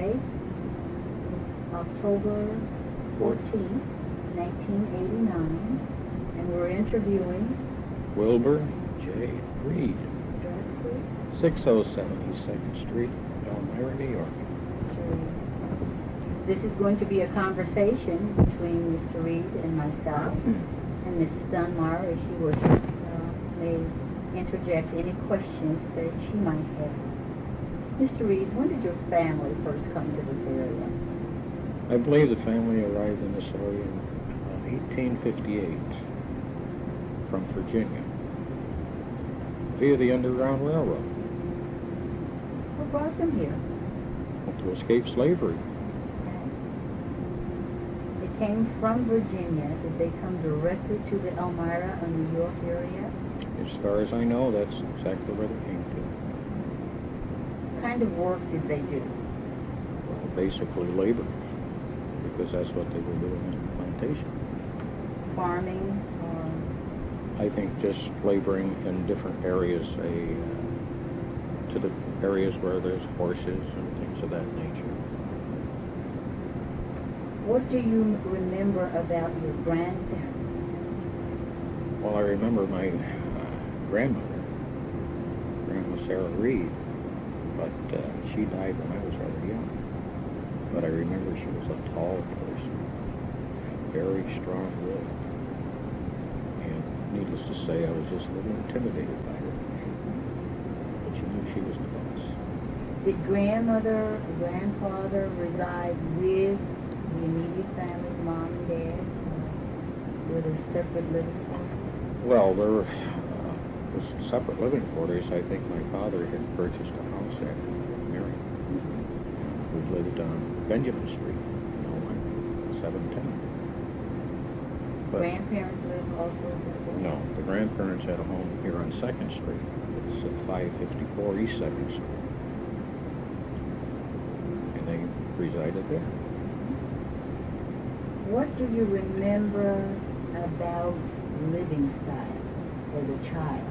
today. It's October 14th, 1989, and we're interviewing Wilbur J. Reid, address, please. 607 East 2nd Street, Elmira, New York. This is going to be a conversation between Mr. Reid and myself, and Mrs. Dunbar, if she wishes, may interject any questions that she might have. Mr. Reid, when did your family first come to this area? I believe the family arrived in this area in 1858 from Virginia via the Underground Railroad What brought them here? to escape slavery. They came from Virginia. Did they come directly to the Elmira or New York area? As far as I know, that's exactly where they came to. What kind of work did they do? Well, basically labor, because that's what they were doing in the plantation. Farming or... I think just laboring in different areas, to the areas where there's horses and things of that nature. What do you remember about your grandparents? Well, I remember my grandmother, Grandma Sarah Reid, but she died when I was rather young. But I remember she was a tall person, very strong-willed, and needless to say, I was just a little intimidated by her. But you knew she was the boss. Did grandmother and grandfather reside with the immediate family, mom and dad? Were there separate living quarters? Well, there was separate living quarters. I think my father had purchased a house after marrying. We lived on Benjamin Street, 710. But Grandparents lived also there? no, the grandparents had a home here on 2nd Street. It's at 554 East 2nd Street. And they resided there. What do you remember about living styles as a child?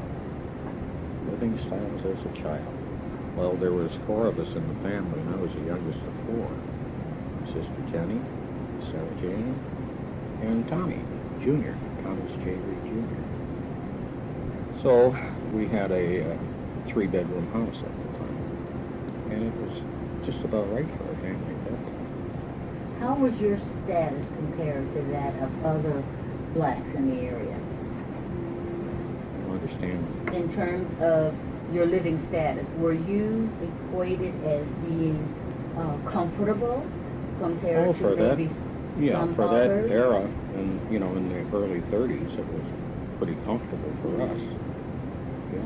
Living styles as a child. Well, there was 4 of us in the family, and I was the youngest of 4. Sister Jenny, Sarah Jane, and Tommy Jr., Thomas J. Reid Jr. So we had a 3-bedroom house at the time, and it was just about right for a family at that time. How was your status compared to that of other blacks in the area? I don't understand. In terms of your living status, were you equated as being comfortable compared to maybe some for others? that era, and in the early 30s, it was pretty comfortable for us. Yeah.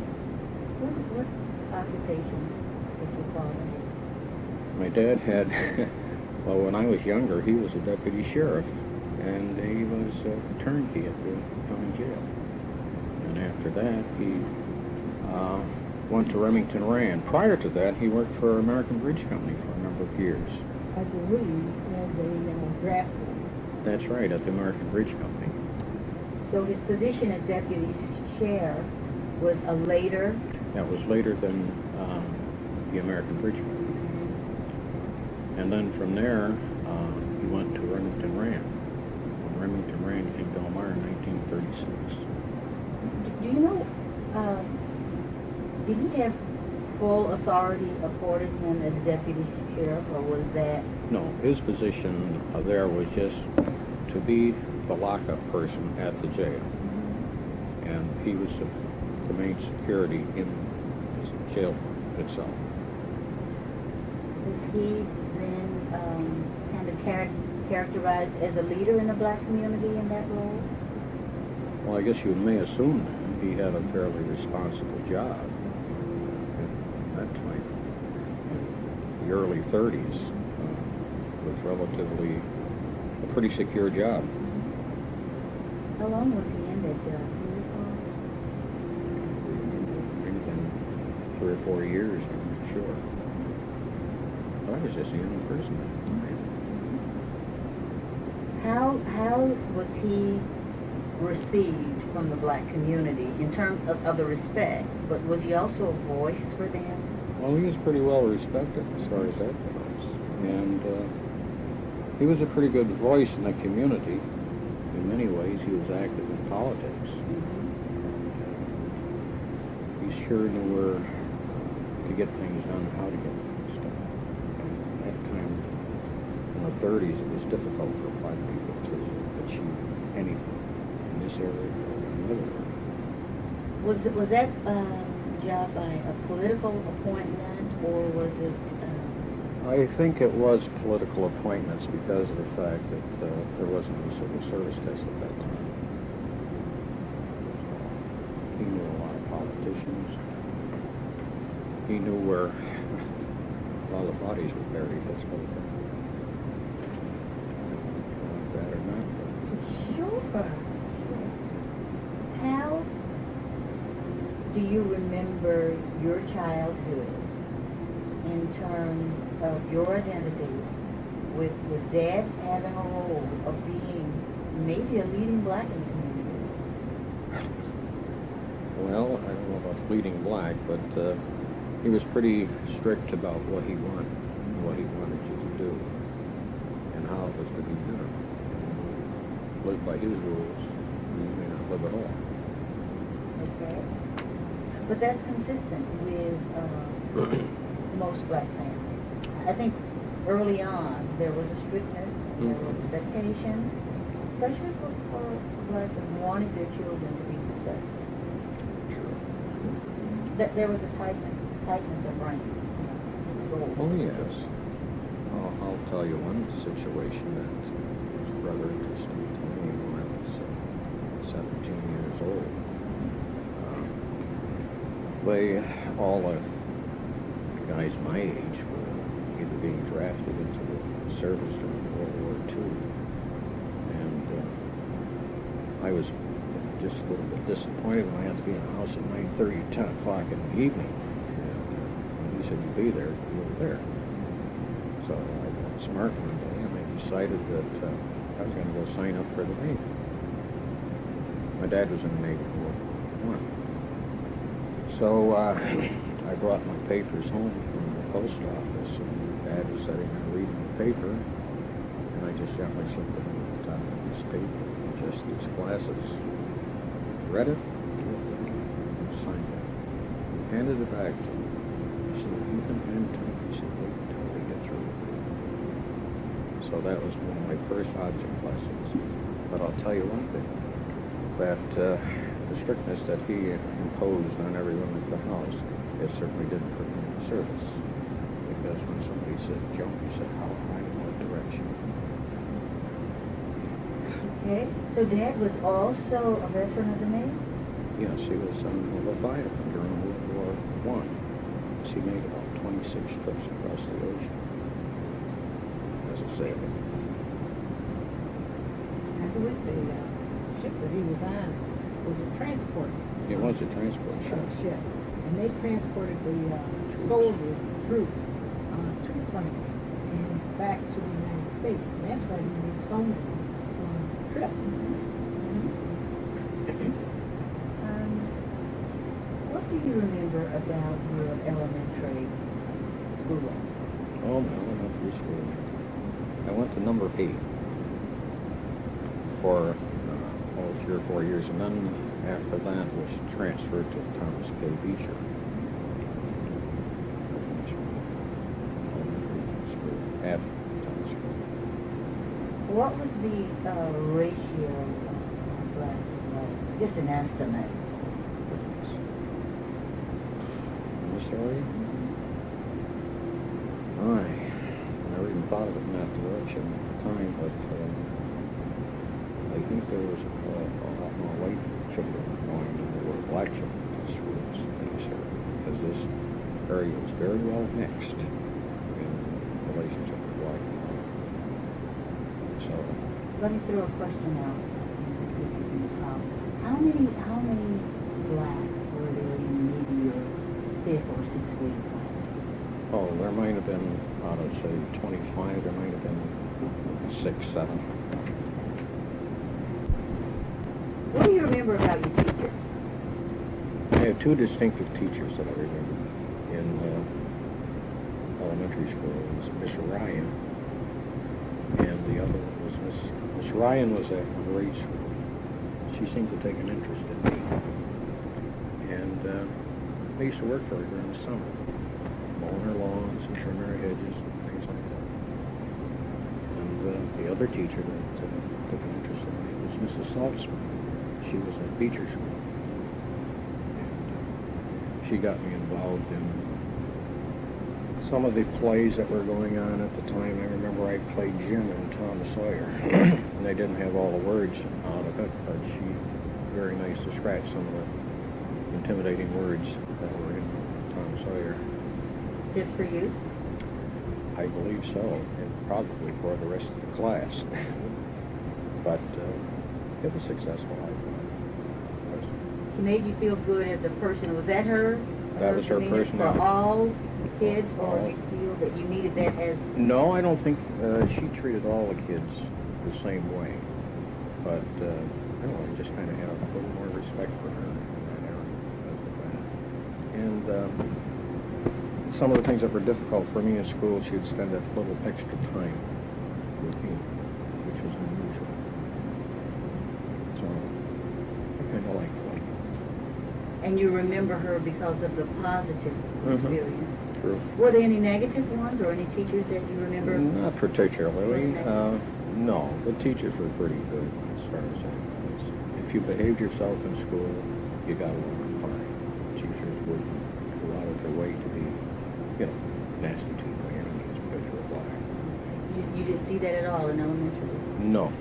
What occupation did your father have? My dad had, well, when I was younger, he was a deputy sheriff, and he was a turnkey at the county jail. And after that, he went to Remington Rand. Prior to that, he worked for American Bridge Company for a number of years. I believe as a draftsman. That's right, at the American Bridge Company. So his position as deputy sheriff was a later... That was later than the American Bridge Company. And then from there, he went to Remington Rand. When Remington Rand came to Elmira in 1936. Do you know, did he have full authority afforded him as deputy sheriff, or was that... No, his position there was just to be the lockup person at the jail. And he was the main security in the jail itself. Was he then kind of characterized as a leader in the black community in that role? Well, I guess you may assume that he had a fairly responsible job at that time. The early 30s was relatively a pretty secure job. How long was he in that job? Do you recall? Maybe been 3 or 4 years, I'm not sure. I was just a young person at the time. How was he received from the black community in terms of the respect, but was he also a voice for them? Well, he was pretty well respected as far as that goes. And he was a pretty good voice in the community. In many ways, he was active in politics. He sure knew where to get things done, how to get things done. And at that time, in the 30s, it was difficult for black people to achieve anything in this area or another area. Was that job by a political appointment, or was it? I think it was political appointments because of the fact that there wasn't a civil service test at that time. He knew a lot of politicians. He knew where a lot of bodies were buried, let's put it that way. That or not. Sure. How do you remember your childhood in terms of your identity with Dad having a role of being maybe a leading black in the community? Well, I don't know about leading black, but he was pretty strict about what he wanted you to do, and how it was to be done. Live by his rules, and you may not live at all. Okay. But that's consistent with most black families. I think early on there was a strictness, there were expectations, especially for blacks that wanted their children to be successful. That there was a tightness of reins. Oh yes. I'll tell you one situation that was rather interesting to me when I was 17 years old. All the guys my age were either being drafted into the service during World War II, and I was just a little bit disappointed when I had to be in the house at 9:30, 10 o'clock in the evening. And he said, "You'd be there, you were there." So I got smart one day, and I decided that I was going to go sign up for the Navy. My dad was in the Navy in World War I. So I brought my papers home from the post office, and Dad was sitting there reading the paper, and I just got myself down at the top of this paper, just his glasses. Read it, and signed it. Handed it back to him. He said, "You can hand it to me." He said, "Wait until we get through." So that was one of my first object lessons. But I'll tell you one thing, that the strictness that he imposed on everyone at the house, it certainly didn't put me in the service. Because when somebody said jump, he said how high in what direction. Okay. So Dad was also a veteran of the Navy? Yes, he was a Leviathan during World War I. He made about 26 trips across the ocean as a sailor. I believe the ship that he was on was a transport. It was a transport ship. And they transported the soldiers, troops, to France and back to the United States. And that's why he made so many trips. What do you remember about your elementary schooling? Oh, my elementary school. I went to number 8 for 3 or 4 years, and then after that was transferred to Thomas K. Beecher. At Thomas K. What was the ratio of black and white? Just an estimate. In this area? I never even thought of it in that direction at the time, but I think there was a lot more white children going than there were black children in the schools in this area, because this area was very well mixed in relationship with black and white. So, Let me throw a question out and see if you can recall. How many blacks were there in maybe your 5th or 6th grade class? oh, there might have been, out of say 25, there might have been 6, 7. What do you remember about your teachers? I had 2 distinctive teachers that I remember in elementary school was Miss Ryan, and the other one was Miss Ryan was at grade school. She seemed to take an interest in me, and I used to work for her during the summer, mowing her lawns and trimming her hedges and things like that. And the other teacher that took an interest in me was Mrs. Saltzman. She was at Beecher School. And she got me involved in some of the plays that were going on at the time. I remember I played Jim in Tom Sawyer, and they didn't have all the words out of it, but she very nice to scratch some of the intimidating words that were in Tom Sawyer. Just for you? I believe so, and probably for the rest of the class. But it was successful, I thought. She made you feel good as a person. Was that her? That was her demeanor personality. For all kids, or All. you feel that you needed that as... No, I don't think she treated all the kids the same way. But, I don't know, I just kind of had a little more respect for her in that area. And some of the things that were difficult for me in school, she would spend a little extra time with me, which was unusual. So, I kind of liked that. And you remember her because of the positive experience. True. Were there any negative ones, or any teachers that you remember? Not particularly. Okay. No, the teachers were pretty good as far as that goes. If you behaved yourself in school, you got along fine. Teachers would go out of their way to be, nasty to you by any means because you were black. You didn't see that at all in elementary? No.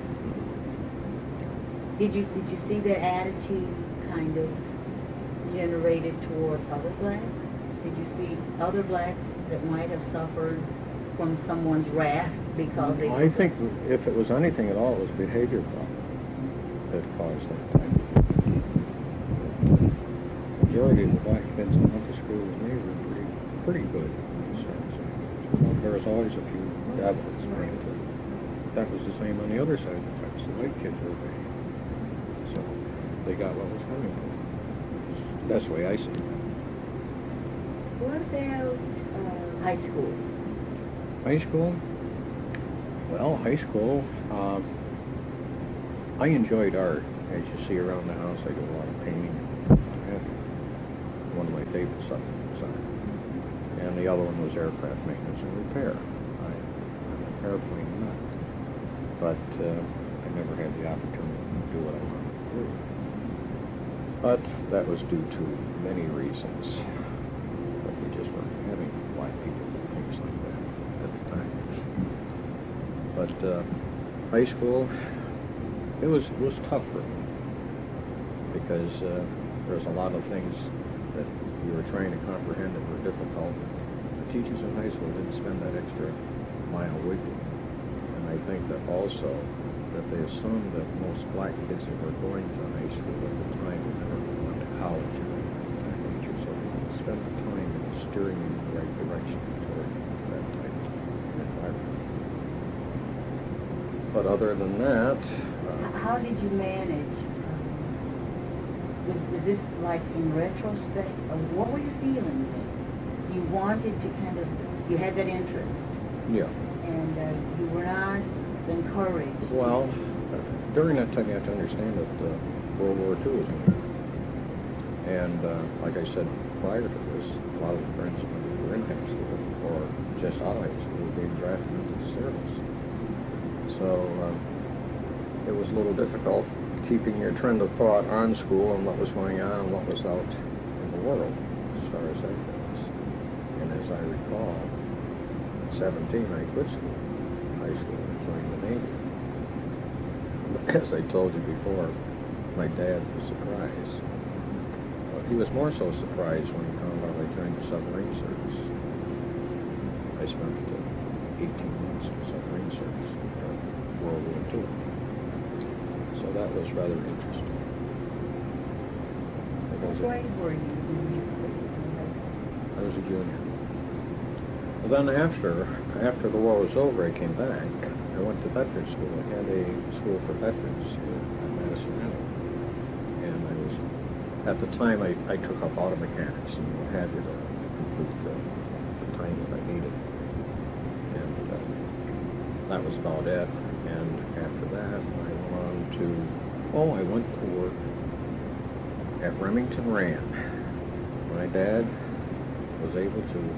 Did you see that attitude kind of generated toward other blacks? Did you see other blacks that might have suffered from someone's wrath because they... I think if it was anything at all, it was behavior problem that caused that type of thing. The majority of the black kids that went to school with me were pretty good. There was always a few devils, granted. That was the same on the other side of the fence. The white kids were bad. So they got what was coming to them. That's the way I see it. What about high school? High school? Well, high school, I enjoyed art. As you see around the house, I do a lot of painting. One of my favorite subjects. And the other one was aircraft maintenance and repair. I'm an airplane nut. But I never had the opportunity to do what I wanted to do. But that was due to many reasons. But we just weren't having black people do things like that at the time. But high school, it was tough for me because there was a lot of things that we were trying to comprehend that were difficult. The teachers in high school didn't spend that extra mile with you. And I think that also that they assumed that most black kids that were going to high school at the time were never going to college or anything of that nature. So they didn't spend the time in steering in the right direction toward that type of environment. But other than that... How did you manage? Is this like in retrospect, or what were your feelings then? You wanted to you had that interest. Yeah. And you were not encouraged. Well, during that time you have to understand that World War II was going on. And like I said prior to this, a lot of the friends who were in high school or just out of high school were being drafted into the service. So it was a little difficult keeping your trend of thought on school and what was going on and what was out in the world as far as that goes. And as I recall, at 17 I quit school, high school, and joined the Navy. As I told you before, my dad was surprised. Well, he was more so surprised when he found out I joined the submarine service. I spent 18 months in the submarine service during World War II. So that was rather interesting. What grade were you when you quit high school? I was a junior. Well, then after the war was over, I came back. I went to veterans school. I had a school for veterans here at Madison Alley. And I was, at the time, I took up auto mechanics and what have you to complete the time that I needed. that was about it. And after that, I went to work at Remington Rand. My dad was able to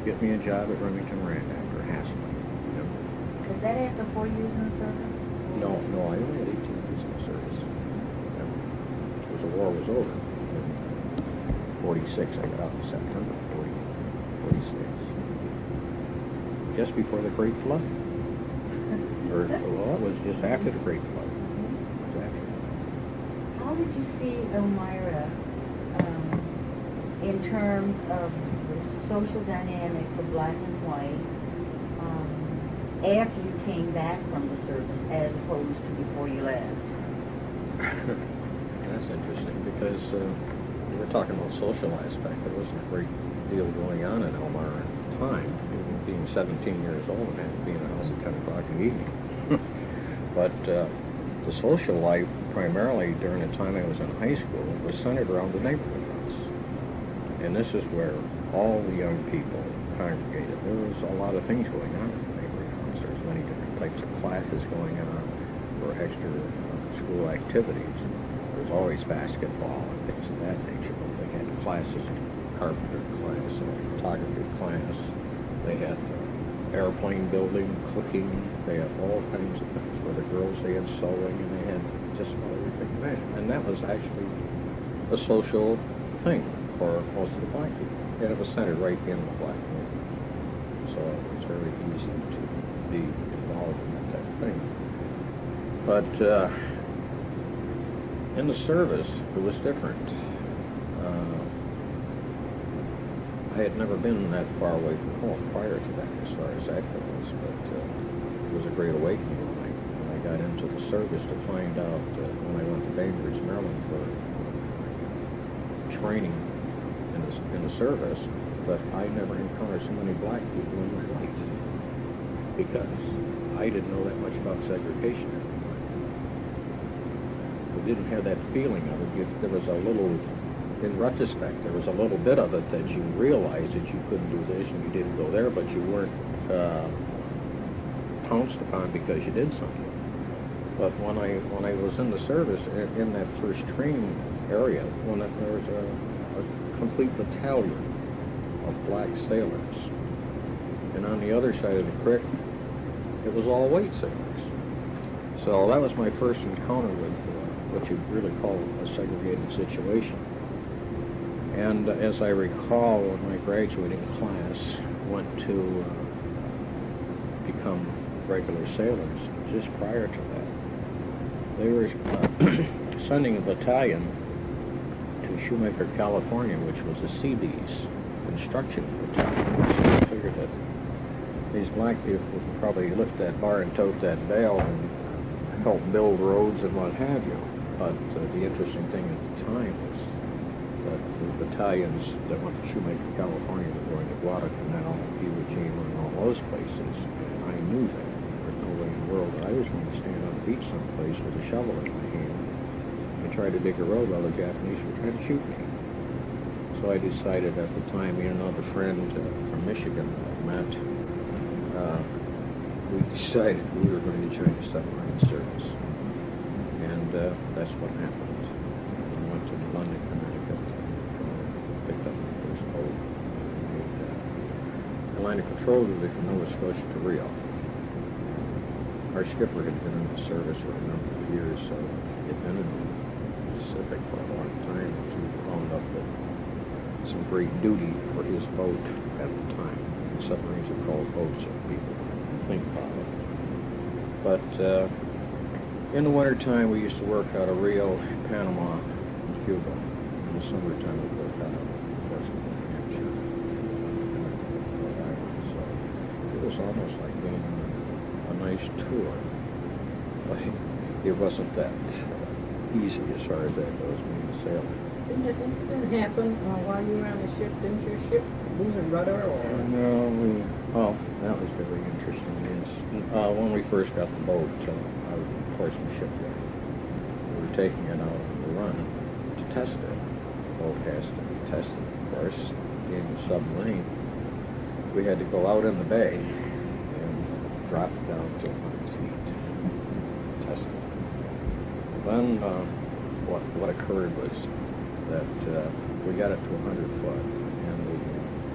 get me a job at Remington Rand after hassling. Was that after 4 years in the service? No, I only had 18 years in the service. Because the war was over. In 46, I got out in September 46. Just before the Great Flood. Well, it was just after the Great Flood. It was after. How did you see Elmira in terms of the social dynamics of black and white after you came back from the service as opposed to before you left? That's interesting because we were talking about social aspect. There wasn't a great deal going on in Elmira at the time. Being 17 years old and being in the house at 10 o'clock in the evening. But the social life, primarily during the time I was in high school, was centered around the neighborhood house. And this is where all the young people congregated. There was a lot of things going on in the neighborhood house. There's many different types of classes going on for extra school activities. There's always basketball and things of that nature. They had classes, carpenter class, photography class. They had airplane building, cooking. They had all kinds of things. For the girls, they had sewing, and they had just about everything there. And that was actually a social thing for most of the black people. And it was centered right in the black community. So it was very easy to be involved in that type of thing. But in the service, it was different. I had never been that far away from home prior to that, as far as that goes, but it was a great awakening when I got into the service to find out when I went to Bainbridge, Maryland for training in the service, that I never encountered so many black people in my life because I didn't know that much about segregation at the time. We didn't have that feeling of it. There was a little. In retrospect, there was a little bit of it that you realized that you couldn't do this and you didn't go there, but you weren't pounced upon because you did something. But when I was in the service, in that first training area, when there was a complete battalion of black sailors, and on the other side of the creek, it was all white sailors. So that was my first encounter with what you'd really call a segregated situation. And as I recall, my graduating class went to become regular sailors just prior to that. They were sending a battalion to Shoemaker, California, which was the Seabees construction battalion. So I figured that these black people would probably lift that bar and tote that bale and help build roads and what have you. But the interesting thing at the time was that the battalions that went to Shoemaker, California were going to Guadalcanal, Iwo Jima, and all those places. And I knew that. There was no way in the world that I was going to stand on the beach someplace with a shovel in my hand and try to dig a road while the Japanese were trying to shoot me. So I decided at the time, me and another friend from Michigan that I met, we decided we were going to join the submarine service. And that's what happened. I went to London, Connecticut, picked up my first boat, and made the line of control division from Nova Scotia to Rio. Our skipper had been in the service for a number of years, so he had been in the Pacific for a long time, and he wound up with some great duty for his boat at the time. Submarines are called boats, if people think about it. But in the wintertime, we used to work out of Rio, Panama, and Cuba. In the summertime, we worked out of Portsmouth, New Hampshire, Rhode Island. So it was almost like being on a nice tour. But it wasn't that easy as far as that goes, being a sailor. Didn't an incident happen while you were on the ship? Didn't your ship lose a rudder or? No, that was very interesting. When we first got the boat out of the Portsmouth shipyard, we were taking it out on the run to test it. The boat has to be tested, of course. Being a submarine, we had to go out in the bay and dropped down to 100 feet. Testing. Then what occurred was that we got it to 100 foot, and the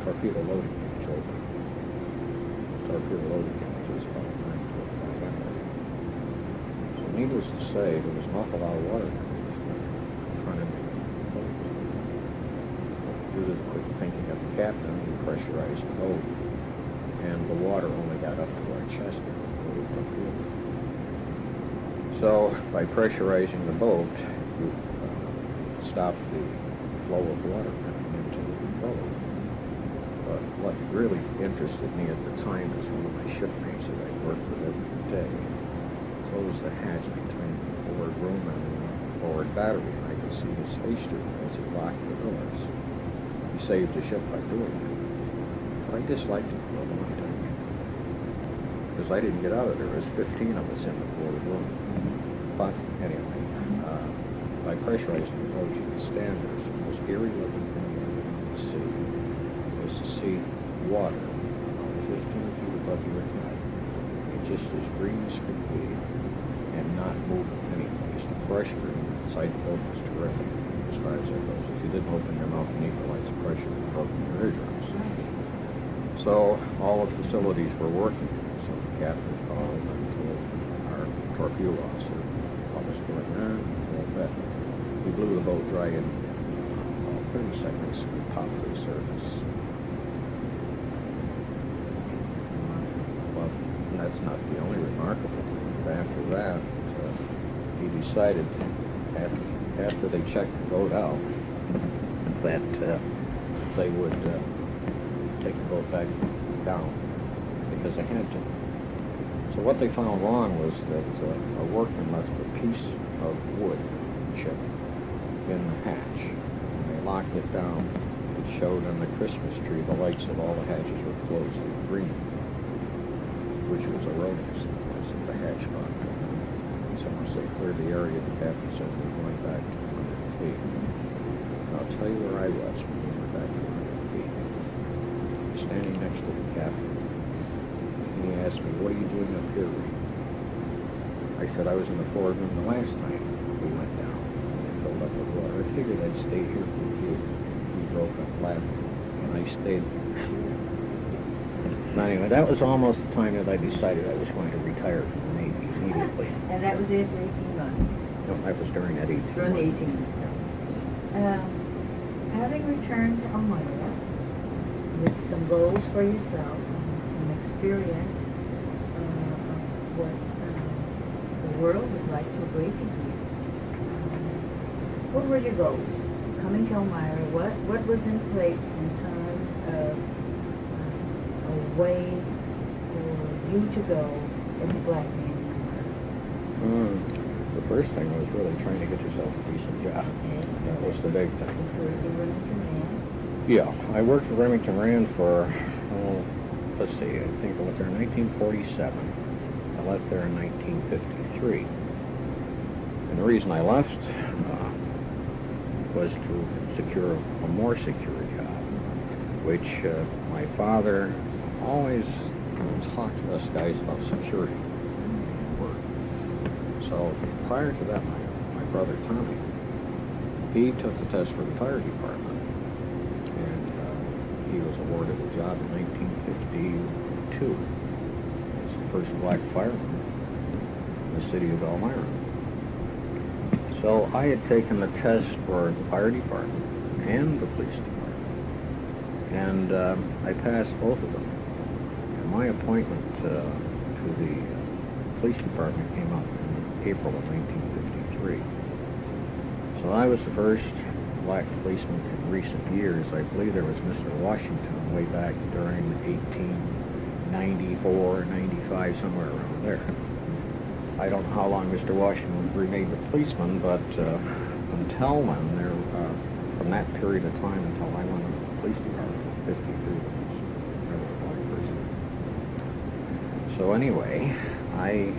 torpedo loading gauge opened. Torpedo loading gauge is about 9 to 500. So needless to say, there was an awful lot of water coming in front of me. Due to the quick thinking of the captain, he pressurized the boat, and the water only got up to our chest. So, by pressurizing the boat, you stop the flow of water coming into the boat. But what really interested me at the time is one of my shipmates that I worked with every day closed the hatch between the forward room and the forward battery, and I could see his face through it as he locked the doors. He saved the ship by doing that. But I disliked it for a long time. Because I didn't get out of there. There was 15 of us in the forward room. But anyway, by pressurizing the boat, you could stand there. So the most eerie looking thing you ever to see was to see water 15 feet above your head. It just as green as could be and not moving anyplace. The pressure inside the boat was terrific as far as that goes. If you didn't open your mouth and equalize the pressure, it would open your eardrums. So all the facilities were working. So the captain called and told our torpedo officer what was going on. Well, that we blew the boat dry in 30 seconds. We popped to the surface. Well, that's not the only remarkable thing. After that, he decided, after they checked the boat out, that they would take the boat back down because they had to. So what they found wrong was that a workman left a piece of wood chip in the hatch. When they locked it down, it showed on the Christmas tree the lights of all the hatches were closed in green, which was erroneous. That's at the hatch bottom. So once they cleared the area, the captain said we were going back to 100 feet. And I'll tell you where I was when we were back to 100 feet. Standing next to the captain. He asked me, "What are you doing up here, Reid?" I said, "I was in the forward room the last time we went down and they filled up with water. I figured I'd stay here for you." He broke up laughing, and I stayed there. But anyway, that was almost the time that I decided I was going to retire from the Navy immediately. And that was it for 18 months? No, that was during that 18 During the months. 18 months. Having returned to Elmira with some goals for yourself, some experience of what the world was like to a great degree, what were your goals? Coming to Elmira, what was in place in terms of a way for you to go as a black man in Elmira? The first thing was really trying to get yourself a decent job. That was the big thing. Yeah, I worked for Remington Rand for, let's see, I think I went there in 1947. I left there in 1953. And the reason I left was to secure a more secure job, which my father always talked to us guys about security work. So prior to that, my brother Tommy, he took the test for the fire department, and he was awarded a job in 1952 as the first black fireman in the city of Elmira. So I had taken the test for the fire department and the police department, and I passed both of them. And my appointment to the police department came up in April of 1953. So I was the first black policeman in recent years. I believe there was Mr. Washington way back during 1894, 95, somewhere around there. I don't know how long Mr. Washington remained a policeman, but until then, from that period of time until I went into the police department in 53, there was never a black person. So anyway, I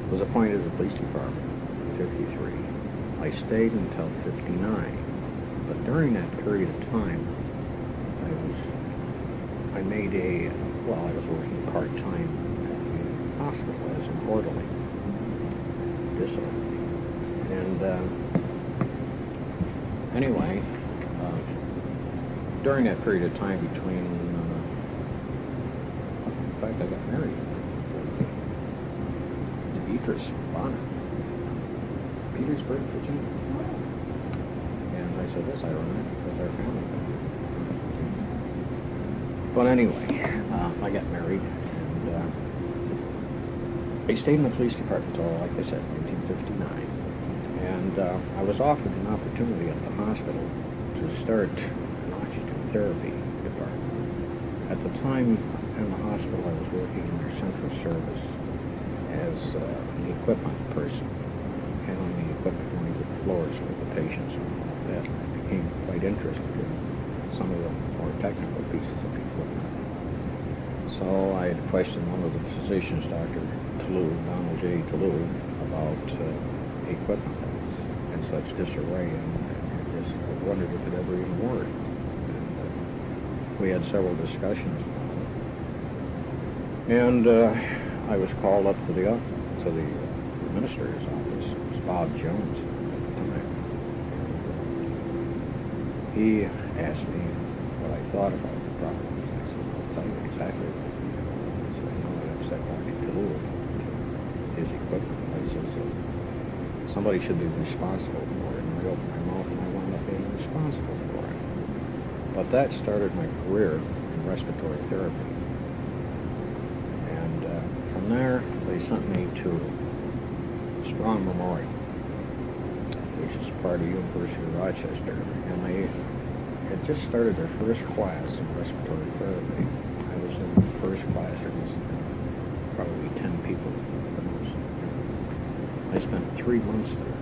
was appointed to the police department in 53. I stayed until 59, but during that period of time, I I made I was working part-time at the hospital as an orderly, disorderly. And anyway, during that period of time between, in fact, I got married to Beatrice Bonner, Petersburg, Virginia. And I said, that's ironic, because our family got married. But anyway, I got married, and I stayed in the police department until, like I said, 1959. And I was offered an opportunity at the hospital to start an oxygen therapy department. At the time in the hospital, I was working in their central service as an equipment person, handling the equipment going to the floors with the patients and all that. I became quite interested in some of the more technical pieces of equipment. So I had questioned one of the physicians, Dr. Toulouse, Donald J. Toulouse, about equipment that was in such disarray, and I just wondered if it ever even worked. And we had several discussions about it. And I was called up to the administrator's office. It was Bob Jones at the time. He asked me what I thought about the problem. I said, I'll tell you exactly what I think about it. He said, I upset Dr. Toulouse, his equipment. I said, somebody should be responsible for it. And I opened my mouth and I wound up being responsible for it. But that started my career in respiratory therapy. And from there, they sent me to Strong Memorial, which is part of the University of Rochester. And they had just started their first class in respiratory therapy. I was in the first class. There was probably 10 people at the most. I spent 3 months there.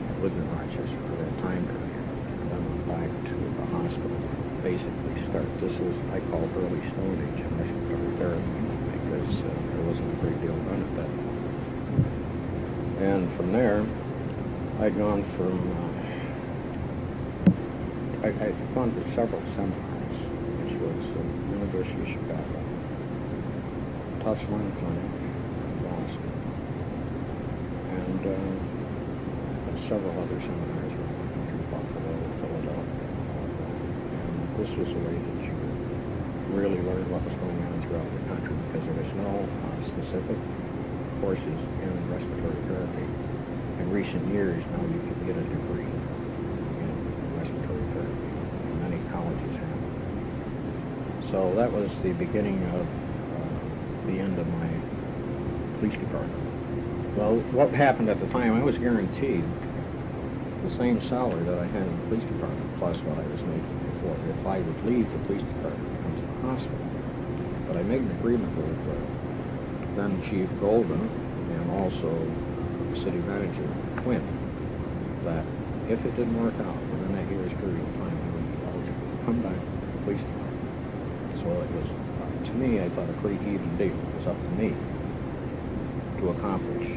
I lived in Rochester for that time period. And then went back to the hospital. Basically this was, I call early Stone Age in respiratory therapy, because there wasn't a great deal done at that point. And from there, I'd gone to several seminars, which was University of Chicago, Tufts Lung Clinic in Boston, and several other seminars around the country, Buffalo, Philadelphia. And this was a way that you really learned what was going on throughout the country, because there was no specific courses in respiratory therapy. In recent years, now you can get a degree in respiratory therapy, and many colleges have it. So that was the beginning of the end of my police department. Well, what happened at the time, I was guaranteed the same salary that I had in the police department, plus what I was making before, if I would leave the police department and come to the hospital. But I made an agreement with then Chief Golden and also City Manager Quinn that if it didn't work out within that year's period of time, I would be eligible to come back to the police department. So it was, to me, I thought a pretty even deal. It was up to me to accomplish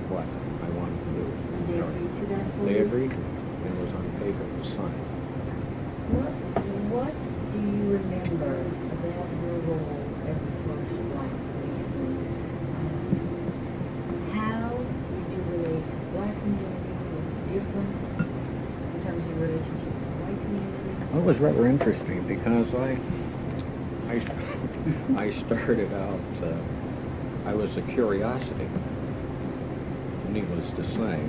what I wanted to do. And they agreed to that for They you? agreed to it, and it was on paper, it was signed. What do you remember about your role as the first black policeman? How did you relate to the black community? Was it different in terms of your relationship with the white community? Well, it was rather interesting because I started out, I was a curiosity, needless to say.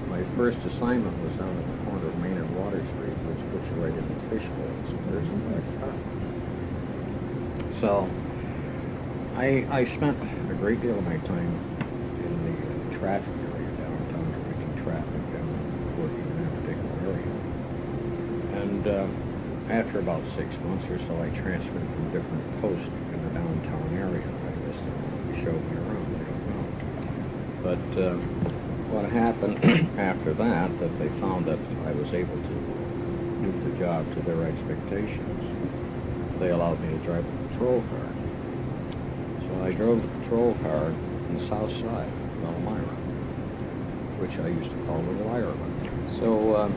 My first assignment was down at the corner of Main and Water Street, which puts you right in the fish bowls, and there's a black car. So I spent a great deal of my time in the traffic area downtown, directing traffic and working in that particular area. And after about 6 months or so, I transferred from different posts in the downtown area. I guess they showed me around, I don't know. But what happened after that they found that I was able to do the job to their expectations. They allowed me to drive a patrol car. So I drove the patrol car on the south side of Elmira, which I used to call Little Ireland. So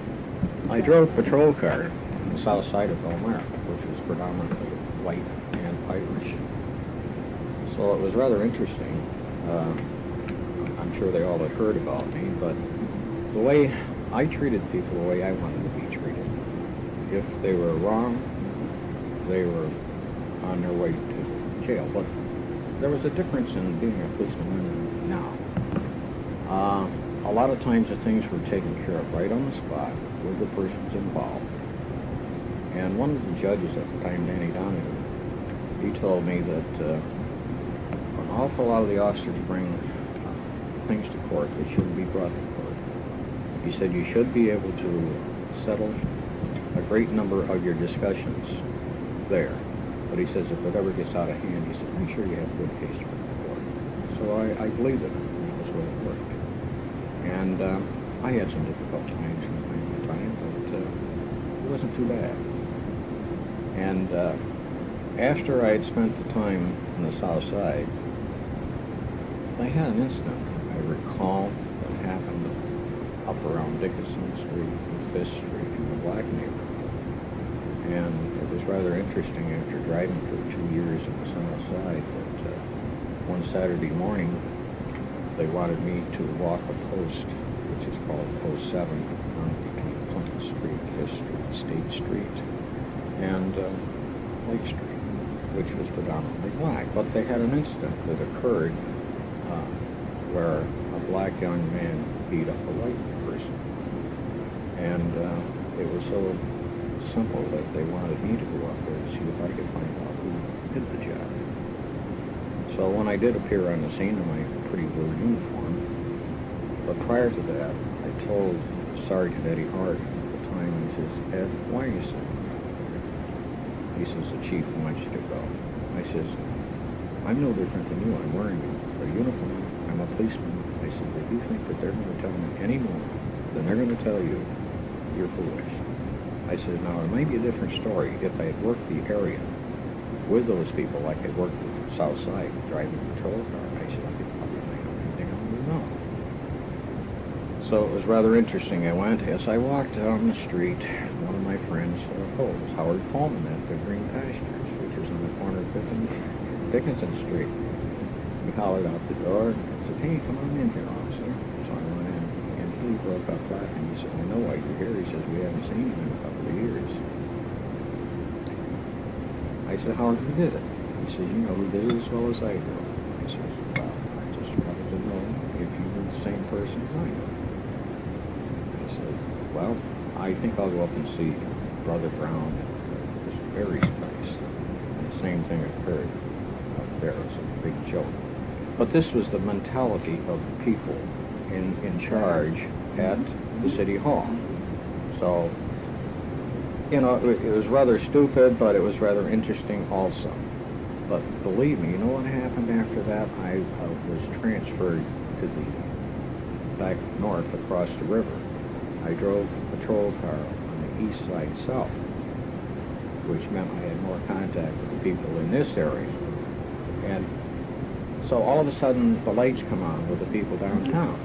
I drove the patrol car on the south side of Elmira, which was predominantly white and Irish. So it was rather interesting. I'm sure they all had heard about me, but the way I treated people, the way I wanted to be treated. If they were wrong, they were on their way to jail. But there was a difference in being a policeman then and now. A lot of times the things were taken care of right on the spot with the persons involved. And one of the judges at the time, Danny Donahue, he told me that an awful lot of the officers bring things to court that shouldn't be brought to court. He said you should be able to settle a great number of your discussions there. But he says if it ever gets out of hand, he said, make sure you have a good case to bring to court. So I believed it. That's the way it worked. And I had some difficult times from time to time, but it wasn't too bad. And after I had spent the time on the South Side, I had an incident I recall that happened up around Dickinson Street and Fifth Street in the black neighborhood. And it was rather interesting after driving for 2 years on the South Side that one Saturday morning they wanted me to walk a post, which is called Post 7, on between Clinton Street, Fifth Street, State Street, and Lake Street, which was predominantly black. But they had an incident that occurred where a black young man beat up a white person. And it was so simple that they wanted me to go up there to see if I could find out who did the job. So when I did appear on the scene in my pretty blue uniform, but prior to that, I told Sergeant Eddie Hart at the time, he says, Ed, why are you sitting out there? He says, the chief wants you to go. I says, I'm no different than you. I'm wearing a uniform. I'm a policeman. I said, if you think that they're going to tell me any more than they're going to tell you, you're foolish. I said, now it might be a different story if I had worked the area with those people like I worked the South Side driving a patrol car. I said, I could probably find out anything I want to know. So it was rather interesting. I went, as I walked down the street, one of my friends, it was Howard Coleman at the Green Pastures, which was on the corner of Fifth and Dickinson Street. He hollered out the door and said, hey, come on in here, officer. So I went in, and he broke up laughing. He said, I know why you're here. He says, we haven't seen you in a couple of years. I said, Howard, who did it? He says, you know who did it as well as I do. I says, well, I just wanted to know if you were the same person as I am. I said, well, I think I'll go up and see Brother Brown at this Barry's place. And the same thing occurred up there. It was a big joke. But this was the mentality of the people in charge at the City Hall. So, you know, it was rather stupid, but it was rather interesting also. But believe me, you know what happened after that? I was transferred to the back north across the river. I drove a patrol car on the east side south, which meant I had more contact with the people in this area. And so all of a sudden, the lights come on with the people downtown.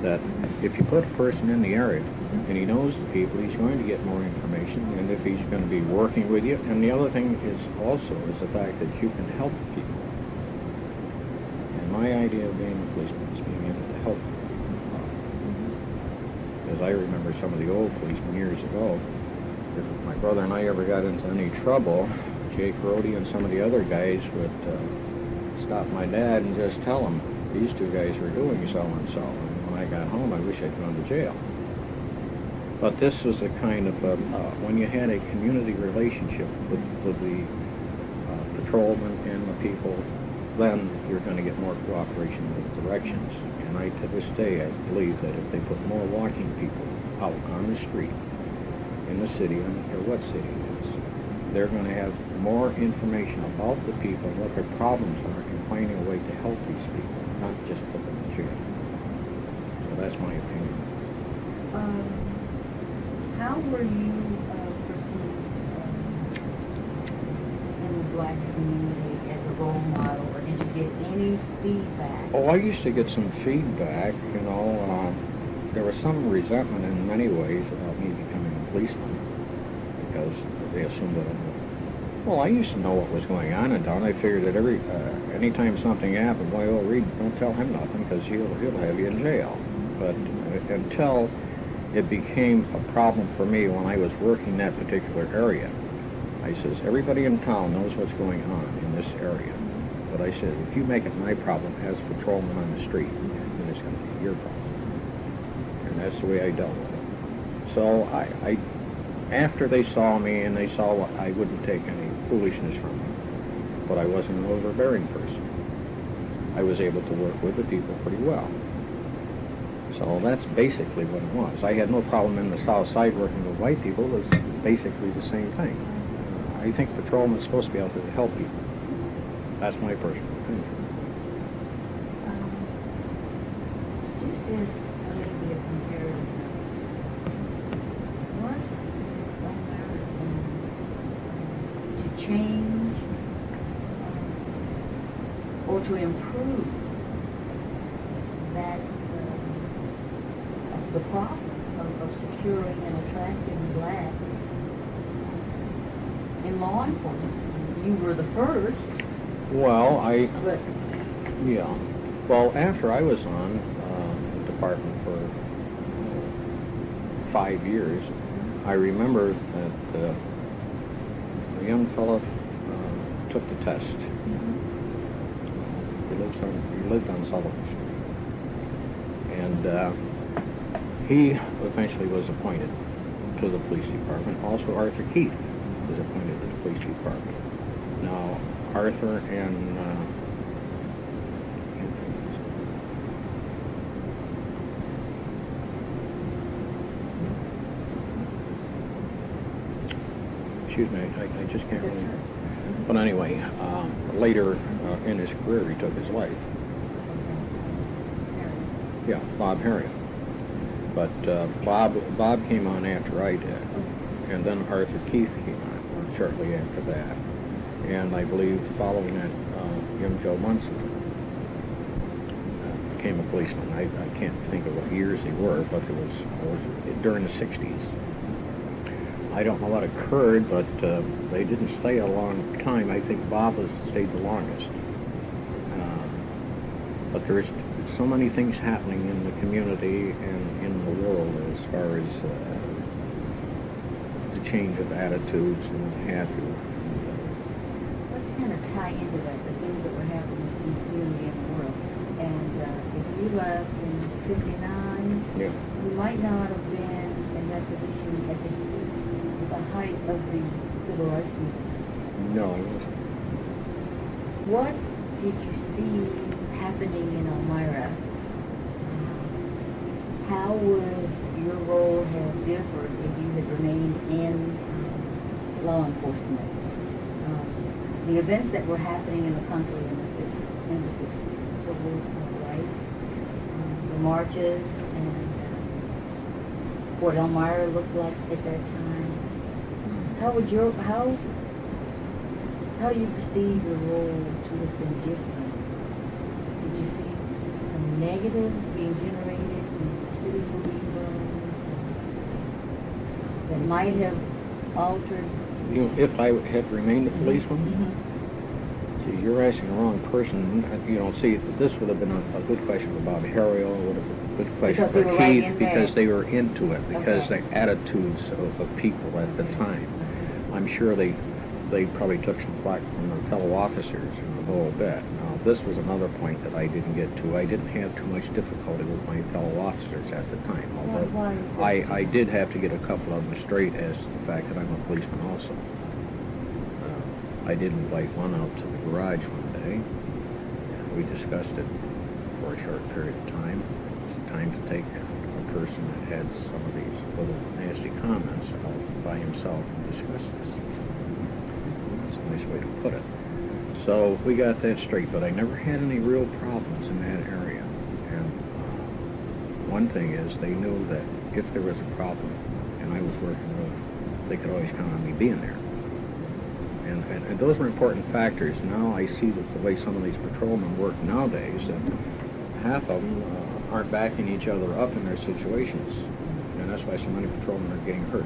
That if you put a person in the area and he knows the people, he's going to get more information, and if he's going to be working with you. And the other thing is also is the fact that you can help people. And my idea of being a policeman is being able to help people. As I remember some of the old policemen years ago, if my brother and I ever got into any trouble, Jake Rhodey and some of the other guys would stop my dad and just tell him, these two guys were doing so and so. And when I got home, I wish I'd gone to jail. But this was a kind of, when you had a community relationship with the patrolmen and the people, then you're going to get more cooperation with directions. And to this day, I believe that if they put more walking people out on the street in the city, I don't care what city it is, they're going to have more information about the people, what their problems are, and finding a way to help these people, not just put them in jail. So that's my opinion. How were you perceived in the black community as a role model, or did you get any feedback? Oh, I used to get some feedback, you know. There was some resentment in many ways about me becoming a policeman, because they assumed that I'm a Well, I used to know what was going on in town. I figured that anytime something happened, why, oh, Reed, don't tell him nothing because he'll have you in jail. But until it became a problem for me when I was working that particular area, I says, everybody in town knows what's going on in this area. But I said, if you make it my problem as a patrolman on the street, then it's going to be your problem. And that's the way I dealt with it. So I after they saw me and they saw what I wouldn't take any foolishness from them, but I wasn't an overbearing person, I was able to work with the people pretty well. So that's basically what it was. I had no problem in the South Side working with white people. It was basically the same thing. I think patrolmen are supposed to be able to help people. That's my personal opinion. Just as maybe a comparative, what is Elmira to change or to improve that the problem of securing and attracting blacks in law enforcement? You were the first. Well, But yeah. Well, after I was on the department for 5 years, I remember that a young fellow took the test. He lived on Sullivan Street. And he eventually was appointed to the police department. Also, Arthur Keith was appointed to the police department. Now, Arthur and excuse me, I just can't remember. But anyway, later in his career, he took his life. Yeah, Bob Harriet. But Bob came on after I did, and then Arthur Keith came on shortly after that. And I believe following that, young Joe Munson became a policeman. I can't think of what years they were, but it was during the 60s. I don't know what occurred, but they didn't stay a long time. I think Bob stayed the longest. But there's so many things happening in the community and in the world as far as the change of attitudes and what have you. let's kind of tie into that, the things that were happening in the community and the world. And if you left in '59, Yeah. you might not have been in that position at the height of the civil rights movement. No, it wasn't. What did you see happening in Elmira? How would your role have differed if you had remained in law enforcement? The events that were happening in the country in the 60s, the civil rights, the marches, and what Elmira looked like at that time. How do you perceive your role to have been different? Did you see some negatives being generated when cities were being burned that might have altered? You know, if I had remained a policeman, Mm-hmm. see, you're asking the wrong person. You know, see, this would have been a good question for Bob Harriel, would have been a good question Because they for were right Keith, in because there. they were into it, because Okay. the attitudes of people at the time. I'm sure they probably took some flack from their fellow officers a little bit. Now, this was another point that I didn't get to. I didn't have too much difficulty with my fellow officers at the time, although Why is that? I did have to get a couple of them straight as to the fact that I'm a policeman also. I did invite one out to the garage one day, and we discussed it for a short period of time. It's time to take a person that had some of these little nasty comments out by himself and discuss this. That's a nice way to put it. So we got that straight, but I never had any real problems in that area. And one thing is, they knew that if there was a problem and I was working with them, they could always count on me being there. And those are important factors. Now I see that the way some of these patrolmen work nowadays, that half of them aren't backing each other up in their situations. And that's why so many patrolmen are getting hurt.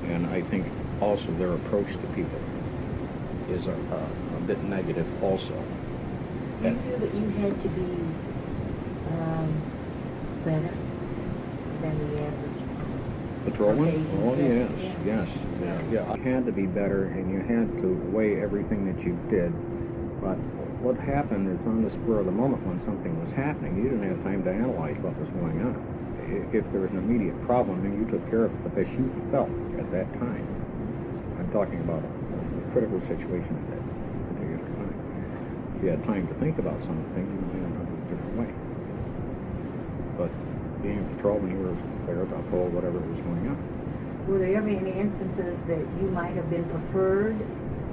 And I think also their approach to people is a bit negative also. Do you feel that you had to be better than the average? Patrolman? Oh, Caucasian? yes. Yeah. You had to be better, and you had to weigh everything that you did. But what happened is on the spur of the moment when something was happening, you didn't have time to analyze what was going on. If there was an immediate problem, then you took care of it the best you felt at that time. I'm talking about a critical situation at that particular time. If you had time to think about something, you might have done it a different way. But being a patrolman, you were there to uphold whatever was going on. Were there ever any instances that you might have been preferred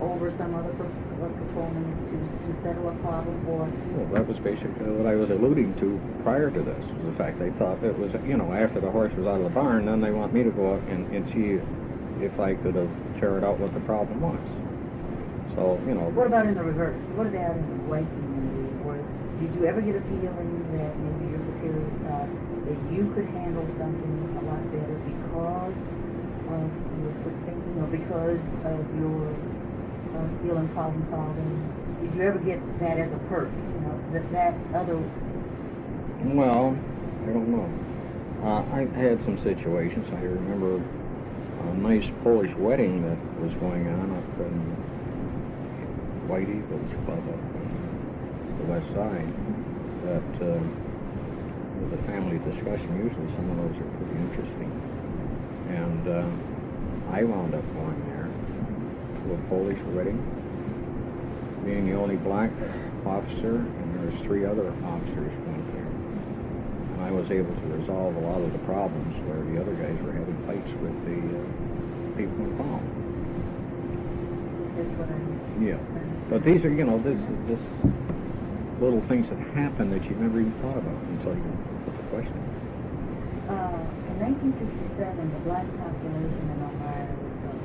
over some other patrolman to settle a problem for? Well, that was basically what I was alluding to prior to this. Was the fact they thought it was, after the horse was out of the barn, then they want me to go out and see if I could have carried out what the problem was. So, What about in the reverse? What about in the white community? Or did you ever get a feeling that maybe your superiors thought that you could handle something a lot better because of your quick thinking or because of your skill in problem solving? Did you ever get that as a perk? That other... Well, I don't know. I had some situations. I remember a nice Polish wedding that was going on up in White Eagles Club up on the west side. That was a family discussion. Usually some of those are pretty interesting. And I wound up going there to a Polish wedding, being the only black officer, and there was 3 other officers went there. And I was able to resolve a lot of the problems where the other guys were having fights with the people involved. That's what I mean. Yeah. But these are, this little things that happen that you never even thought about until you put the question. In 1967, the black population in Elmira was about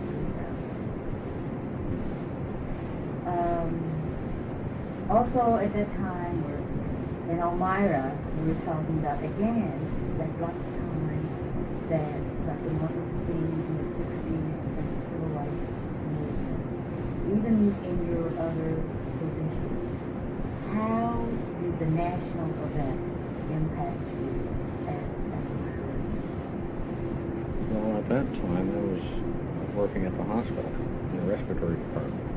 3,000. Also, at that time, in Elmira, we were talking about, again, that black time that Dr. Martin Luther King in the 60s and the civil rights movement. Even in your other positions, how did the national events impact you as an Elmira? Well, at that time, I was working at the hospital in the respiratory department.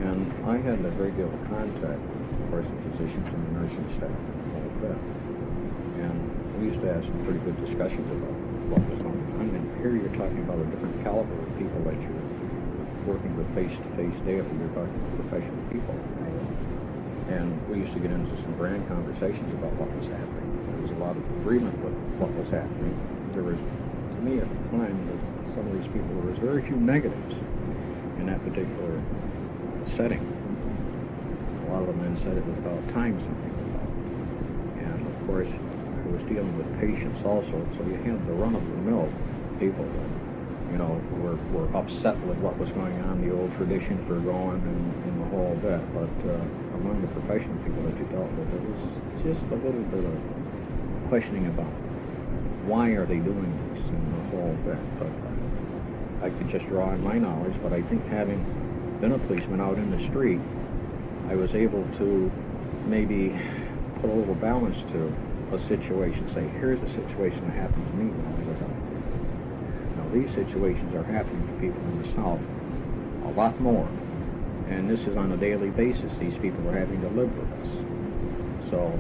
And I had a great deal of contact with, of course, the physicians and the nursing staff and all of that. And we used to have some pretty good discussions about what was going on. And here you're talking about a different caliber of people that you're working with face-to-face daily. You're talking to professional people. And we used to get into some grand conversations about what was happening. There was a lot of agreement with what was happening. There was, to me at the time, that some of these people, there was very few negatives in that particular setting. A lot of the men said it was about time something was about. And of course, I was dealing with patients also, so you had the run-of-the-mill people that, were upset with what was going on, the old traditions were going, and the whole bit. But among the professional people that you dealt with, there was just a little bit of questioning about why are they doing this and the whole bit. But I could just draw on my knowledge, but I think having been a policeman out in the street, I was able to maybe put a little balance to a situation, say, here's a situation that happened to me when I was out there. Now, these situations are happening to people in the South a lot more, and this is on a daily basis. These people are having to live with us. So,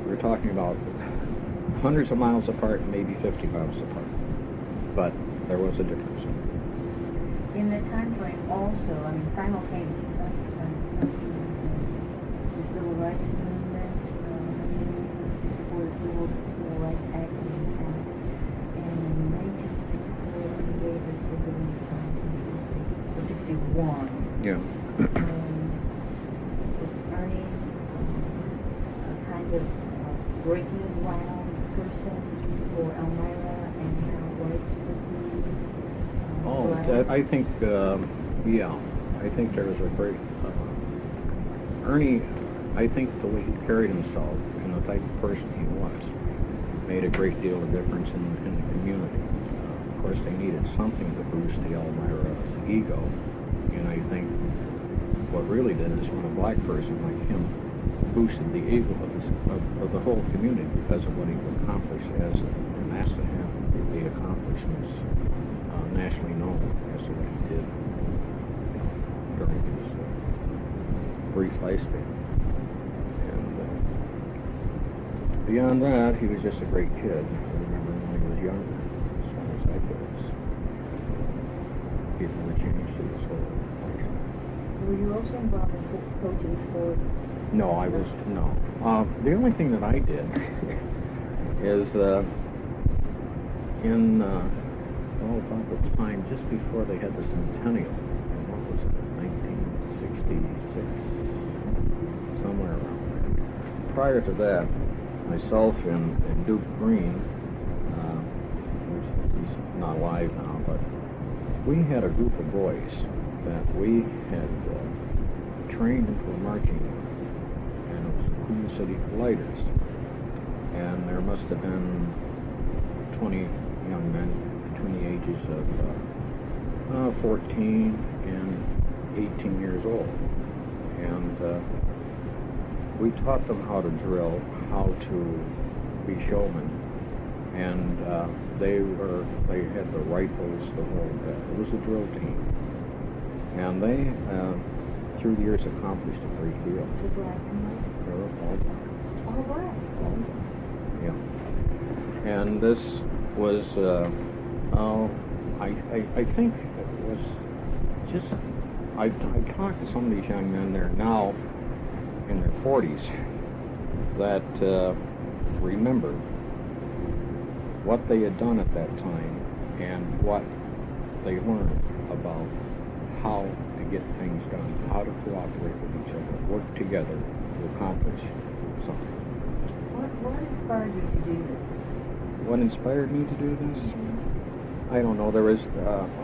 we're talking about hundreds of miles apart, maybe 50 miles apart, but there was a difference. In that time frame also, simultaneously, the civil rights movement, to support the Civil Rights Act being passed, and in 1964, Ernie Davis was in or 61. Yeah. Was Ernie a kind of breaking ground person for Elmira and how whites perceive? I think, I think there was a great, Ernie, I think the way he carried himself and the type of person he was made a great deal of difference in the community. Of course, they needed something to boost the Elmira's ego. And I think what really did is when a black person like him boosted the ego of the whole community because of what he could accomplish as a mass to have the accomplishments nationally known as to what he did during his brief lifespan. And beyond that, he was just a great kid. I remember when he was younger, as far as I could give him a change to his whole life. Were you also involved in coaching sports? No, I was, no. The only thing that I did is in, about the time just before they had the centennial, what was it, 1966, somewhere around there. Prior to that, myself and Duke Green, which he's not alive now, but we had a group of boys that we had trained into a marching unit. Queen City Lighters, and there must have been 20 young men between the ages of 14 and 18 years old, and we taught them how to drill, how to be showmen, and they had the rifles, the whole bit. It was a drill team, and they through the years accomplished a great deal. The black and white? All black. Yeah. And this was, I think it was just, I talked to some of these young men there now in their 40s that remembered what they had done at that time and what they learned about how to get things done, how to cooperate with each other, work together to accomplish something. What inspired you to do this? What inspired me to do this? I don't know. There was,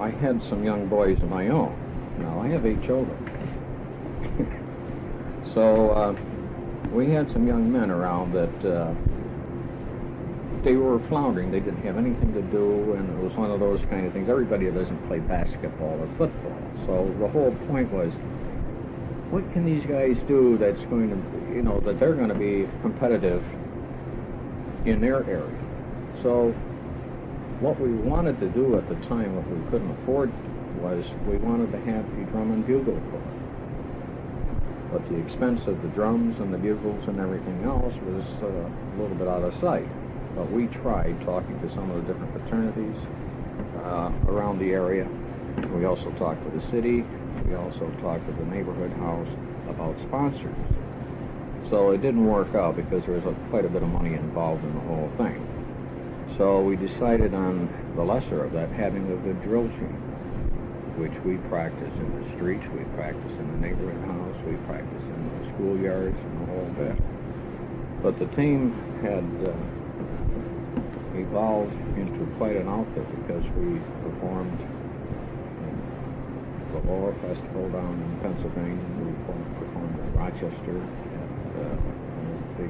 I had some young boys of my own. Now, I have 8 children. So, we had some young men around that they were floundering. They didn't have anything to do, and it was one of those kind of things. Everybody doesn't play basketball or football. So the whole point was, what can these guys do that's going to, that they're going to be competitive in their area? So what we wanted to do at the time, what we couldn't afford, was we wanted to have a drum and bugle corps. But the expense of the drums and the bugles and everything else was a little bit out of sight. But we tried talking to some of the different fraternities around the area. We also talked to the city. We also talked to the neighborhood house about sponsors. So it didn't work out because there was quite a bit of money involved in the whole thing. So we decided on the lesser of that, having a good drill team, which we practice in the streets, we practice in the neighborhood house, we practice in the schoolyards and the whole bit. But the team had evolved into quite an outfit because we performed in the Laurel Festival down in Pennsylvania. We performed in Rochester at big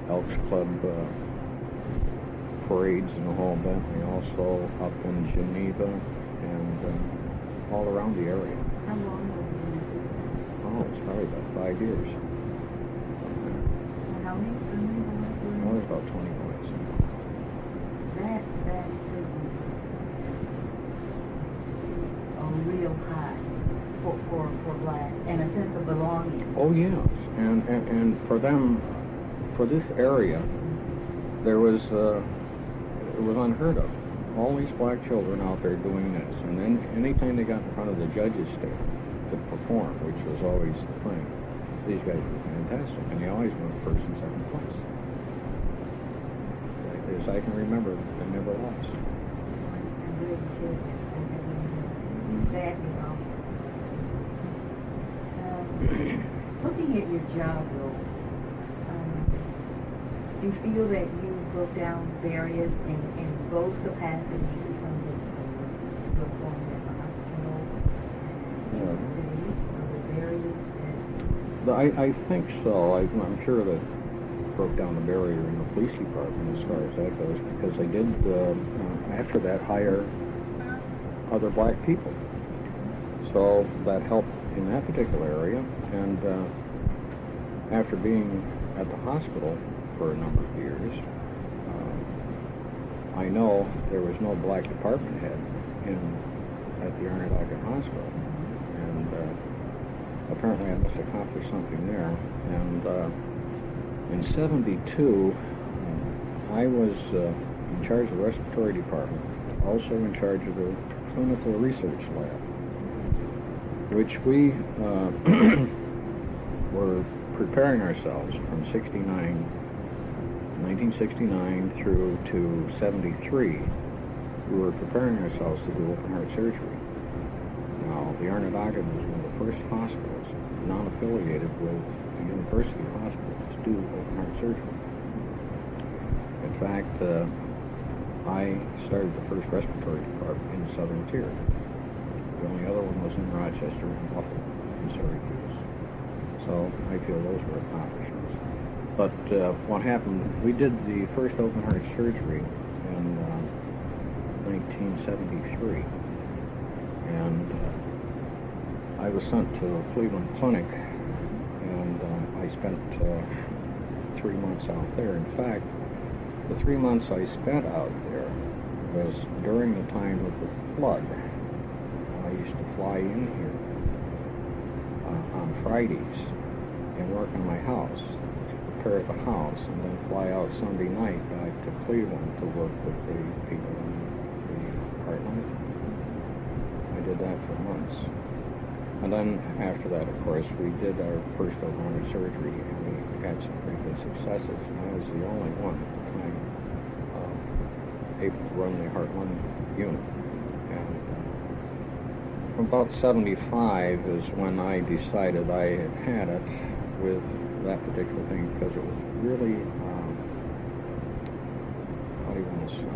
Elks Club parades and the whole bit. We also up in Geneva and all around the area. How long were you in the Oh, it's probably about 5 years. How many? Oh, it was about 20 boys. That took a real high for black and a sense of belonging. Oh yes, and for them, for this area, there was it was unheard of. All these black children out there doing this, and then anytime they got in front of the judges stand to perform, which was always the thing, these guys were fantastic, and they always went first and second place. As I can remember, they never lost. Looking at your job role, do you feel that you broke down barriers in both capacities in terms of performing at the hospital and the city? Are there barriers that... I think so. I'm sure that broke down the barrier in the police department as far as that goes, because they did, after that, hire other black people. So that helped in that particular area, and after being at the hospital for a number of years, I know there was no black department head at the Onondaga Hospital, and apparently I must accomplish something there. And in '72, I was in charge of the respiratory department, also in charge of the clinical research lab, which we were preparing ourselves from 1969 through to '73. We were preparing ourselves to do open heart surgery. Now, the Onondaga was one of the first hospitals, non-affiliated with the university hospital, to do open heart surgery. In fact, I started the first respiratory department in Southern Tier. The only other one was in Rochester and Buffalo and Syracuse. So I feel those were accomplishments. But what happened, we did the first open heart surgery in 1973. And I was sent to Cleveland Clinic, and I spent 3 months out there. In fact, the 3 months I spent out there was during the time of the flood. I used to fly in here on Fridays and work on my house, to prepare the house, and then fly out Sunday night back to Cleveland to work with the people in the apartment. I did that for months. And then after that, of course, we did our first open heart surgery, and we had some pretty good successes. And I was the only one at the time able to run the heart-lung unit. And from about '75 is when I decided I had had it with that particular thing, because it was really, how do you want to say,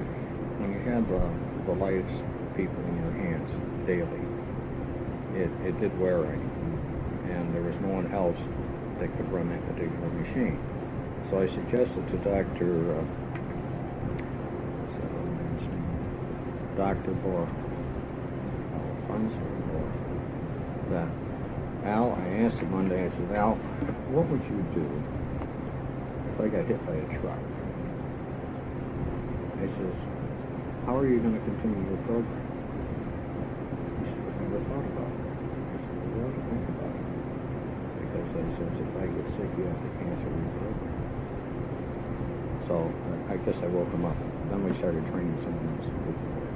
when you had the lives of people in your hands daily, it did wear on you, and there was no one else that could run that particular machine. So I suggested to Dr. Bohr, that Al, I asked him one day, I said, Al, what would you do if I got hit by a truck? I says, how are you going to continue your program? He said, I never thought about it. I said, well, you have to think about it. Because I says, if I get sick, you have to cancel your program. So I guess I woke him up. Then we started training someone else to do the work.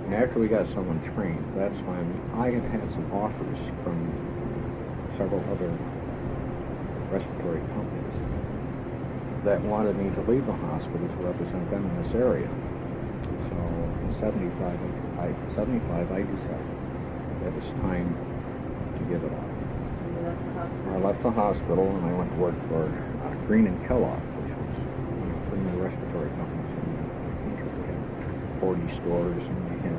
And after we got someone trained, that's when I had some offers from several other respiratory companies that wanted me to leave the hospital to represent them in this area. So in '75, I decided that it's time to give it up. I left the hospital and I went to work for Green and Kellogg, which was one of the premier respiratory companies in the country. They had 40 stores, and they had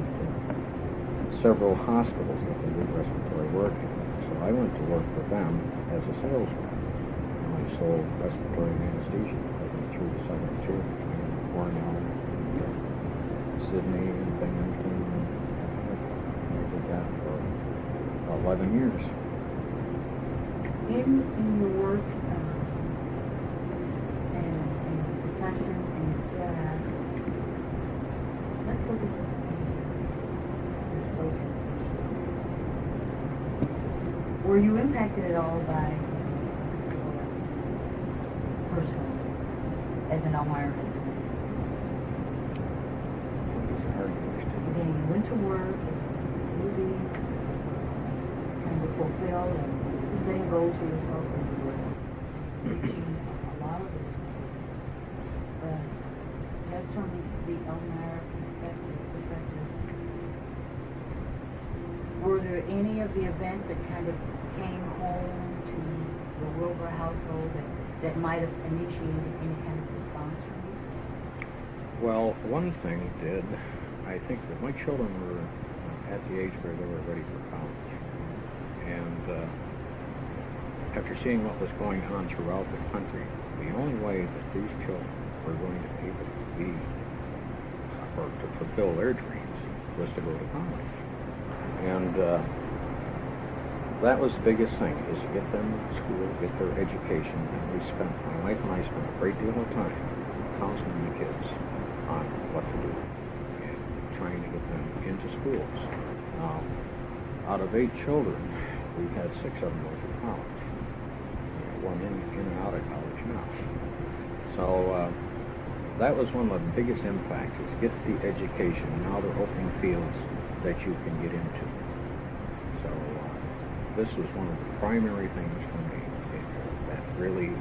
several hospitals that they did respiratory work in. So I went to work for them as a salesman. I sold respiratory anesthesia. I went through the Southern Tier between Cornell and Sydney and Binghamton. And I did that for 11 years. In your work and profession and job, let's look at this social. Were you impacted at all by personally as an Elmira resident? Again, you went to work, you be kind of fulfilled and setting goals for yourself, and you were reaching a lot of those things. But that's from the Elmira perspective. Were there any of the events that kind of came home to the Wilbur household that might have initiated any kind of response from you? Well, one thing did. I think that my children were at the age where they were ready for college. And after seeing what was going on throughout the country, the only way that these children were going to be able to be, or to fulfill their dreams, was to go to college. And that was the biggest thing, is to get them to school, get their education. And my wife and I spent a great deal of time counseling the kids on what to do and trying to get them into schools. Out of 8 children, we've had 6 of them go to college. One in and out of college now. So that was one of the biggest impacts, is get the education. Now they're opening fields that you can get into. So this was one of the primary things for me that really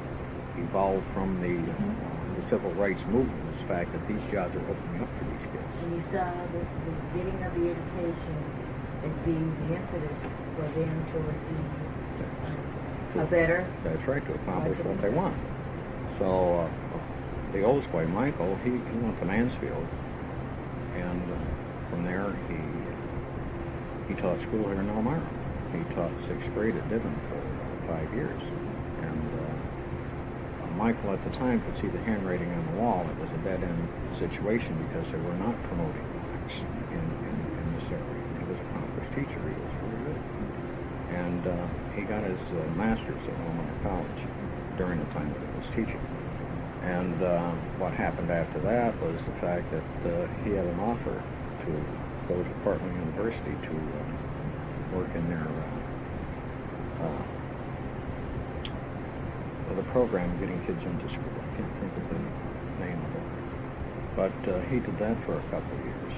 evolved from the civil rights movement, is the fact that these jobs are opening up for these kids. And you saw the getting of the education as being the impetus for them to receive a better... That's right, to accomplish what they want. So the oldest boy, Michael, he went to Mansfield, and from there he taught school here in Elmira. He taught 6th grade at Diven for 5 years. And Michael at the time could see the handwriting on the wall. It was a dead-end situation because they were not promoting blacks in this area. He was an accomplished teacher. He was very good. And he got his master's at Elmira College during the time that he was teaching. And what happened after that was the fact that he had an offer to go to Portland University to work in their the program getting kids into school. I can't think of the name of it. But he did that for a couple of years.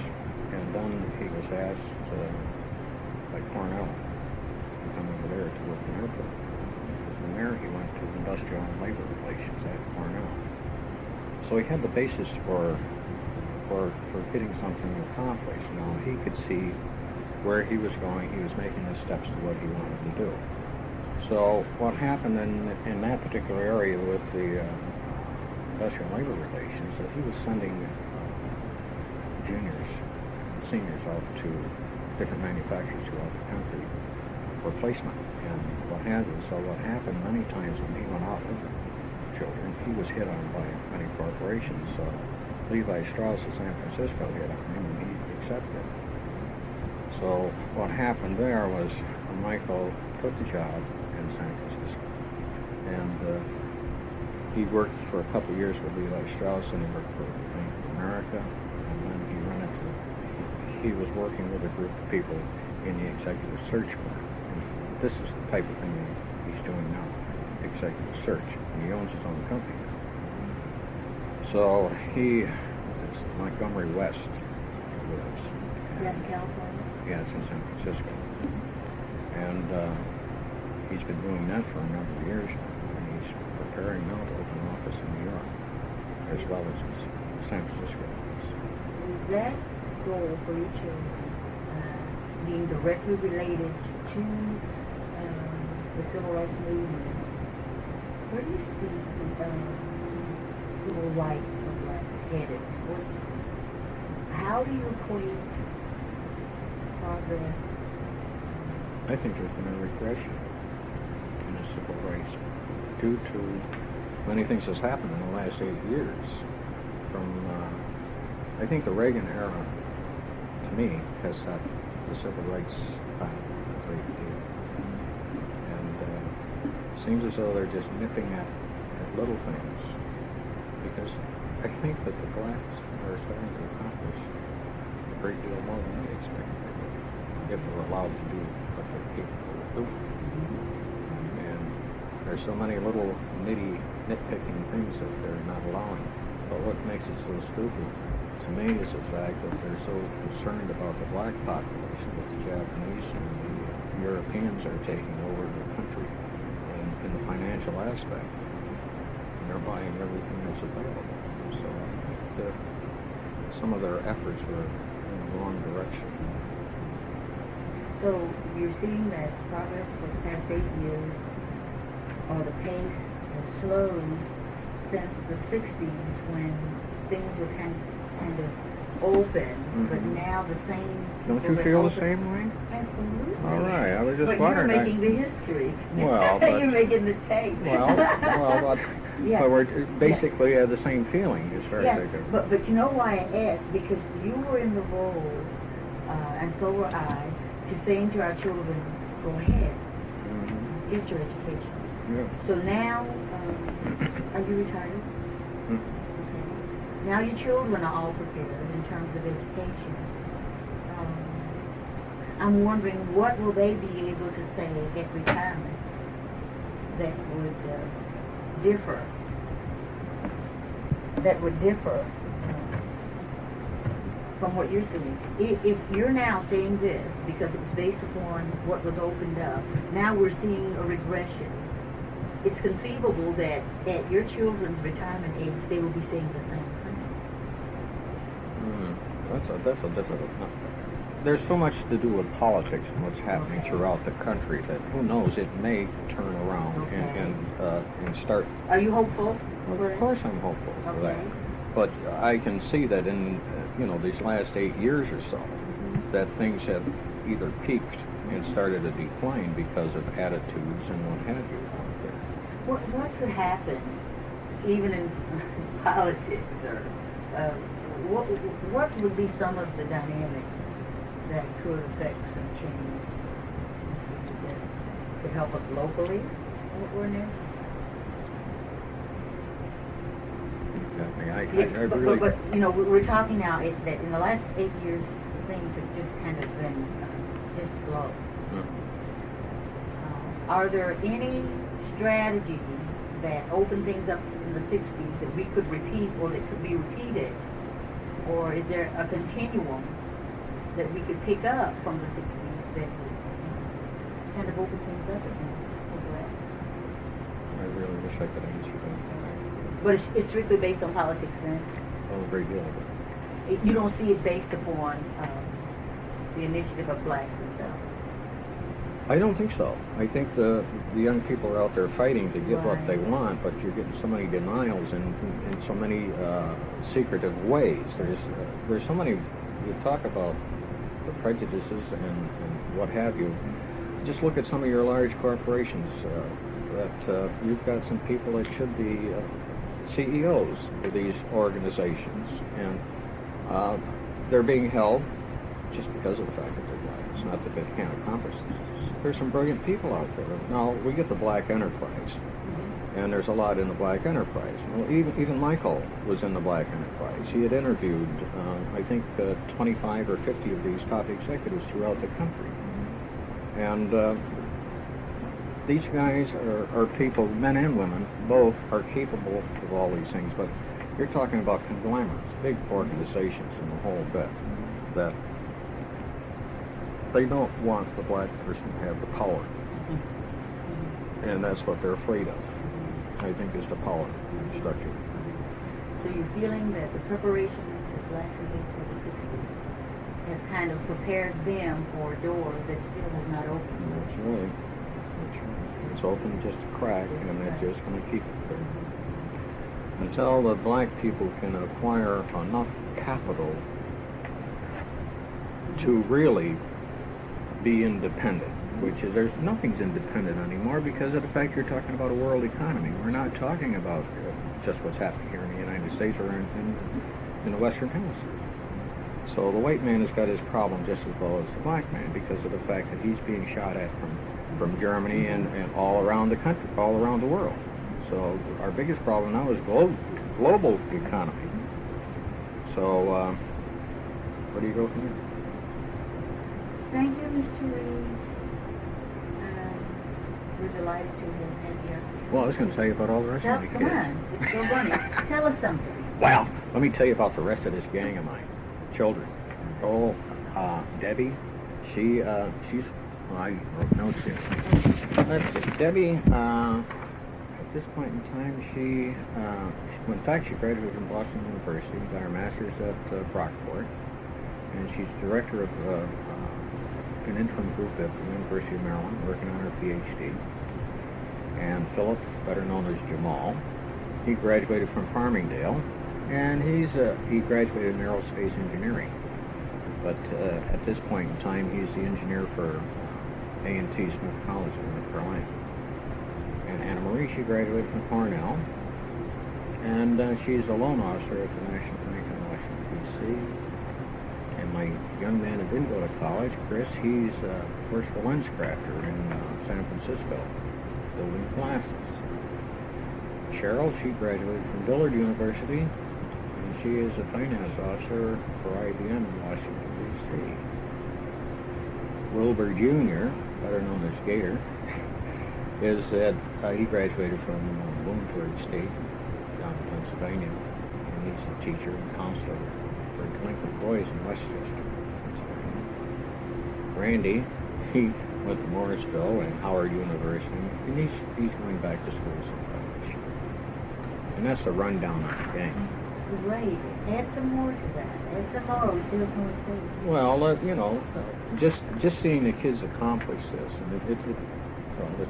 And then he was asked by Cornell to come over there to work in their program. From there he went to Industrial and Labor Relations at Cornell. So he had the basis for getting something accomplished. Now he could see where he was going. He was making the steps to what he wanted to do. So what happened in that particular area with the Industrial Labor Relations, that he was sending juniors, seniors out to different manufacturers throughout the country for placement. And what happened many times when he went out with the children, he was hit on by many corporations. So Levi Strauss of San Francisco hit on him, and he accepted. So what happened there was Michael took the job in San Francisco, and he worked for a couple of years with Levi Strauss, and he worked for Bank of America, and then he was working with a group of people in the executive search firm. And this is the type of thing that he's doing now, executive search, and he owns his own company now. So it's Montgomery West he lives. Is that in California? Yeah, it's in San Francisco. And he's been doing that for a number of years now, and he's preparing now to open an office in New York, as well as his San Francisco office. Is that goal for your children being directly related to the civil rights movement? Where do you see civil rights headed? How do you equate progress? I think there's been a regression in the civil rights due to many things that's happened in the last 8 years. From, I think the Reagan era, to me, has set the civil rights back a great deal. And it seems as though they're just nipping at little things, because I think that the blacks are starting to accomplish a great deal more than they expected, if they're allowed to do what they're capable of doing. And there's so many little nitpicking things that they're not allowing. But what makes it so stupid to me is the fact that they're so concerned about the black population that the Japanese and the Europeans are taking over the country in the financial aspect. And they're buying everything that's available. So I think that some of their efforts were in the wrong direction. So you're seeing that progress for the past 8 years, or the pace has slowed since the 60s, when things were kind of open, but now the same... Don't you feel the same way? Absolutely. All right. I they're just But you're wondering. making the history. Well, but- you're making the tape. But Yeah. but we're basically have the same feeling as far Yes, as they go. but you know why I asked? Because you were in the role, and so were I, to saying to our children, go ahead, Mhm. get your education. Yeah. So now, are you retired? Mm. Okay. Now your children are all prepared in terms of education. I'm wondering, what will they be able to say at retirement that would differ? That would differ from what you're saying. If you're now saying this because it was based upon what was opened up, now we're seeing a regression. It's conceivable that at your children's retirement age, they will be saying the same thing. That's a difficult. There's so much to do with politics and what's happening Okay. throughout the country that who knows, it may turn around Okay. and start. Are you hopeful? Of course, I'm hopeful for Okay. that. But I can see that in these last 8 years or so, that things have either peaked and started to decline because of attitudes and what have you out there. What could happen, even in politics, or what would be some of the dynamics that could affect some change that could help us locally or nationally? I But really. we're talking now that in the last 8 years, things have just kind of been just slow. Are there any strategies that open things up in the 60s that we could repeat or that could be repeated? Or is there a continuum that we could pick up from the 60s that would kind of open things up again? I really wish I could answer that. But it's strictly based on politics then? Oh, a great deal of it. You don't see it based upon the initiative of blacks themselves? I don't think so. I think the young people are out there fighting to get what they want, but you're getting so many denials and in so many secretive ways. There's so many. You talk about the prejudices and what have you. Just look at some of your large corporations. That you've got some people that should be CEOs of these organizations, and they're being held just because of the fact that they're black. It's not that they can't accomplish this. There's some brilliant people out there. Now, we get the black enterprise, and there's a lot in the black enterprise. Well, even Michael was in the black enterprise. He had interviewed, I think, 25 or 50 of these top executives throughout the country. And these guys are people, men and women, both are capable of all these things. But you're talking about conglomerates, big organizations in the whole bit, that they don't want the black person to have the power. And that's what they're afraid of, I think, is the power structure. So you're feeling that the preparation that blacks have made for the 60s has kind of prepared them for a door that still has not opened? That's right. It's open just a crack, and they're just going to keep it there. Until the black people can acquire enough capital to really be independent, which is, nothing's independent anymore because of the fact you're talking about a world economy. We're not talking about just what's happening here in the United States or in the Western Hemisphere. So the white man has got his problem just as well as the black man because of the fact that he's being shot at from Germany and all around the country, all around the world. So our biggest problem now is global economy. So where do you go from there? Thank you, Mr. Reid. We're delighted to have had you. Well, I was going to tell you about all the rest of my kids. Come on, it's still running. Tell us something. Well, let me tell you about the rest of this gang of mine, children. Oh, Debbie, she's, I wrote notes here. Let's see, Debbie, at this point in time, she graduated from Boston University, got her master's at Brockport, and she's director of an interim group at the University of Maryland, working on her PhD. And Philip, better known as Jamal, he graduated from Farmingdale, and he graduated in aerospace engineering. But at this point in time, he's the engineer for A&T Smith College in North Carolina. And Anna Marie, she graduated from Cornell, and she's a loan officer at the National Bank in Washington, D.C. And my young man who didn't go to college, Chris, he's works for lens crafter in San Francisco, building glasses. Cheryl, she graduated from Dillard University, and she is a finance officer for IBM in Washington, D.C. Wilbur Jr., better known as Gator, is at, he graduated from Bloomsburg State down in Pennsylvania, and he's a teacher and counselor for delinquent boys in Westchester, Pennsylvania. Randy, he went to Morrisville and Howard University, and he's going back to school sometime this year. And that's the rundown on the gang. Great. Add some more to that. Add some more. We see what's more to say. Well, you know, just seeing the kids accomplish this, and it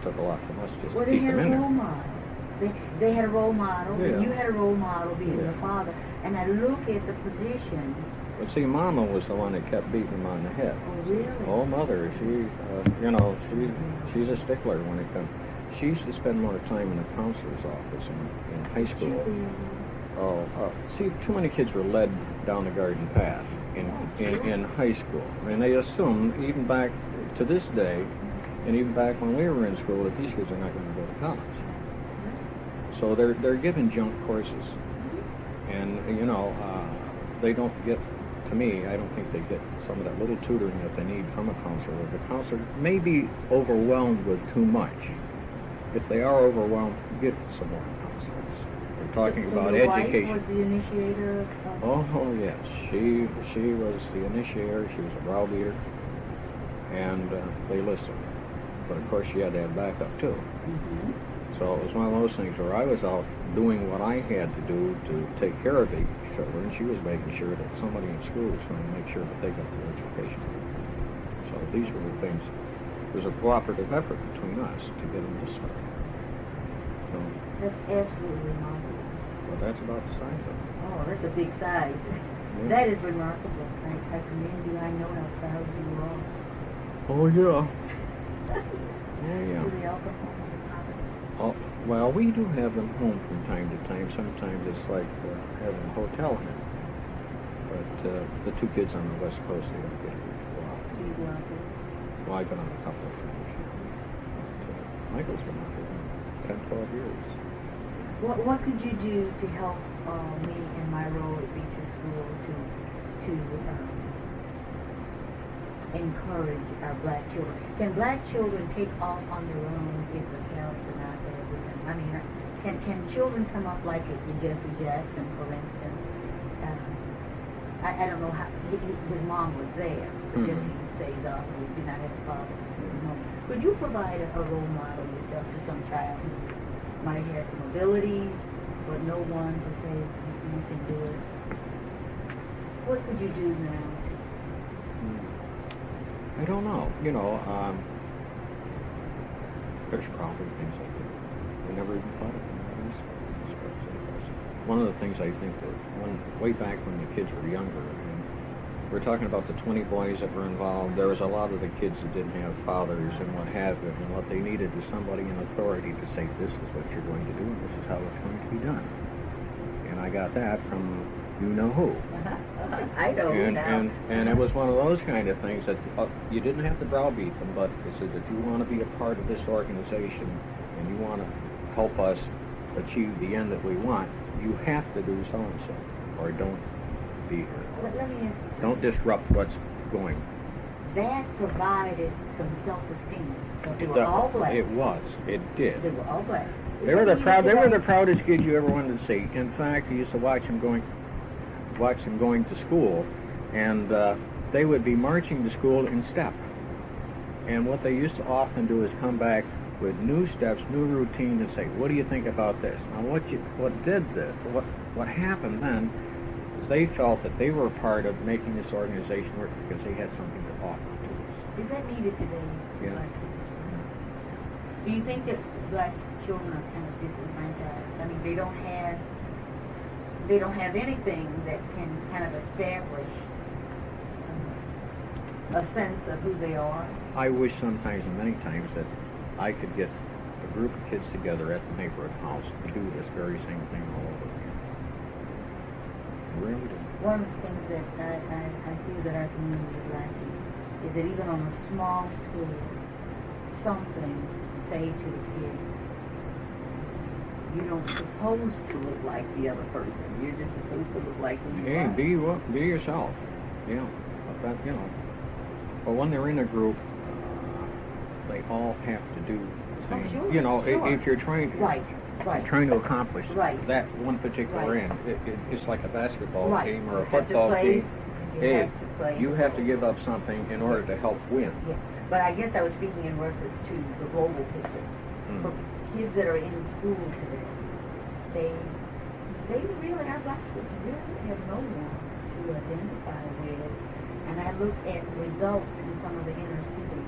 took a lot from us just Well, to they keep had them a in role there. model. They had a role model, Yeah. and you had a role model being Yeah. your father. And I look at the position. But see, Mama was the one that kept beating him on the head. Oh, really? Oh, Mother, she, you know, she's a stickler when it comes. She used to spend more time in the counselor's office in high school. See, too many kids were led down the garden path in high school. I mean, they assume, even back to this day, and even back when we were in school, that these kids are not going to go to college. So they're given junk courses, and you know, they don't get. To me, I don't think they get some of that little tutoring that they need from a counselor. The counselor may be overwhelmed with too much. If they are overwhelmed, get some more counselors. We're talking about your education. Wife was the initiator of Oh yes, she was the initiator. She was a browbeater, and they listened. But of course, she had to have backup too. Mm-hmm. So it was one of those things where I was out doing what I had to do to take care of the children. She was making sure that somebody in school was going to make sure that they got their education. So these were the things. It was a cooperative effort between us to get them this far. So, That's absolutely remarkable. well, that's about the size of it. Oh, that's a big size. Yeah. That is remarkable. I commend you. I know how proud you are. Oh yeah. Yeah. Do they all come home with a property? Oh, well, we do have them home from time to time. Sometimes it's like having a hotel here. But the two kids on the West Coast, they don't get here to go out. Do you go out there? Well, I've been on a couple of times. But, Michael's been out there 10, 12 years. What could you do to help me in my role at Beecher School to encourage our black children? Can black children take off on their own if the parents are not there with them? I mean, can children come up like Jesse Jackson, for instance? I don't know how his mom was there. Mm-hmm. Jesse says often he did not have a father. Could you provide a role model yourself to some child who might have some abilities, but no one to say you can do it? What could you do now? I don't know. You know, there's probably things I could. I never even thought of them. One of the things I think that way back when the kids were younger, and we're talking about the 20 boys that were involved, there was a lot of the kids that didn't have fathers and what have you, and what they needed is somebody in authority to say, this is what you're going to do, and this is how it's going to be done. And I got that from you-know-who. I know now. And it was one of those kind of things that you didn't have to browbeat them, but it said if you want to be a part of this organization and you want to help us achieve the end that we want, you have to do so-and-so, or don't be here. Let me ask you something. Don't disrupt what's going. That provided some self-esteem. Because they were all black. It was. It did. They were all black. They were the proudest kids you ever wanted to see. In fact, you used to watch them going to school, and they would be marching to school in step. And what they used to often do is come back with new steps, new routine, and say, "What do you think about this?" Now, what happened then is they felt that they were part of making this organization work because they had something to offer to us. Is that needed today? Yeah. Black people? Do you think that black children are kind of disenfranchised? I mean, they don't have anything that can kind of establish a sense of who they are. I wish sometimes and many times that I could get a group of kids together at the neighborhood house to do this very same thing all over again. I really do. One of the things that I feel that our community is lacking is that even on a small scale, something say to the kids. You don't supposed to look like the other person. You're just supposed to look like who you Hey, are. be yourself. Yeah, but that, But when they're in a group, they all have to do the same. Sure, sure. If you're trying, Right. trying to accomplish Right. that one particular Right. end, it's like a basketball Right. team or a You have to football play. team. You Hey, have to play. you have to give up something in order to help win. Yes, but I guess I was speaking in reference to the global picture. Mm. For kids that are in school today, they really, our black kids really have no one to identify with. And I look at results in some of the inner city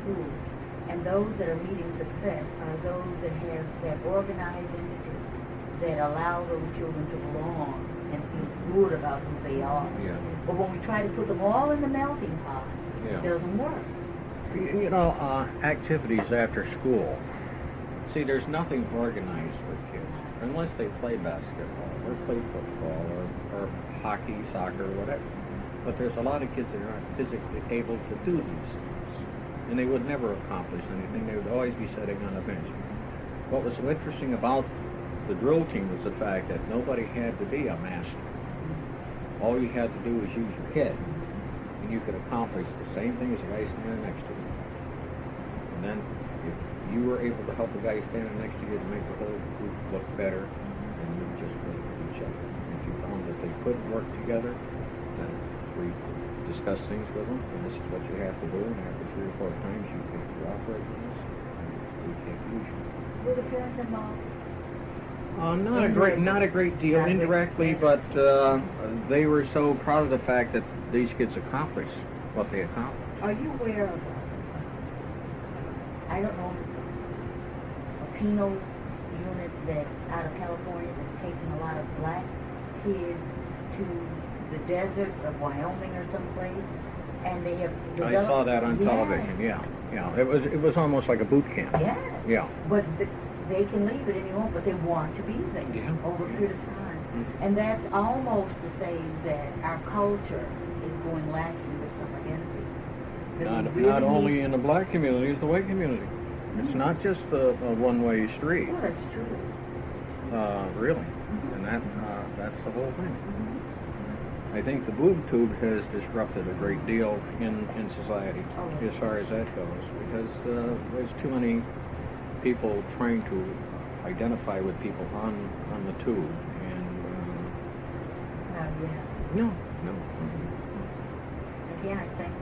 schools, and those that are meeting success are those that have that organized entity that allow those children to belong and feel good about who they are. Yeah. But when we try to put them all in the melting pot, Yeah. it doesn't work. Activities after school. See, there's nothing organized for kids unless they play basketball or play football or hockey, soccer, whatever. But there's a lot of kids that are not physically able to do these things. And they would never accomplish anything. They would always be sitting on a bench. What was so interesting about the drill team was the fact that nobody had to be a master. All you had to do was use your head, and you could accomplish the same thing as the guy standing next to you. And then if you were able to help the guy standing next to you to make the whole group look better, then you just worked with each other. If you found that they couldn't work together, then we discussed things with them, and this is what you have to do, and after 3 or 4 times you can cooperate with us, and we can't use you. Were the parents involved? Not a great deal Not a great indirectly, deal. but they were so proud of the fact that these kids accomplished what they accomplished. Are you aware of, I don't know if it's a penal unit that's out of California that's taking a lot of black kids to the deserts of Wyoming or someplace, and they have I developed... saw that on Yes. television. Yeah. It was almost like a boot camp. Yes. Yeah. But they can leave at any moment, but they want to be there Yeah. over a period of time. Mhm. And that's almost to say that our culture is going lacking with some identity. That we Not really only need- in the black community, it's the white community. It's not just a one-way street, Well, that's true. really, and that's the whole thing. I think the boob tube has disrupted a great deal in society Oh. as far as that goes, because there's too many people trying to identify with people on the tube, and Not yet. no. Again, I thank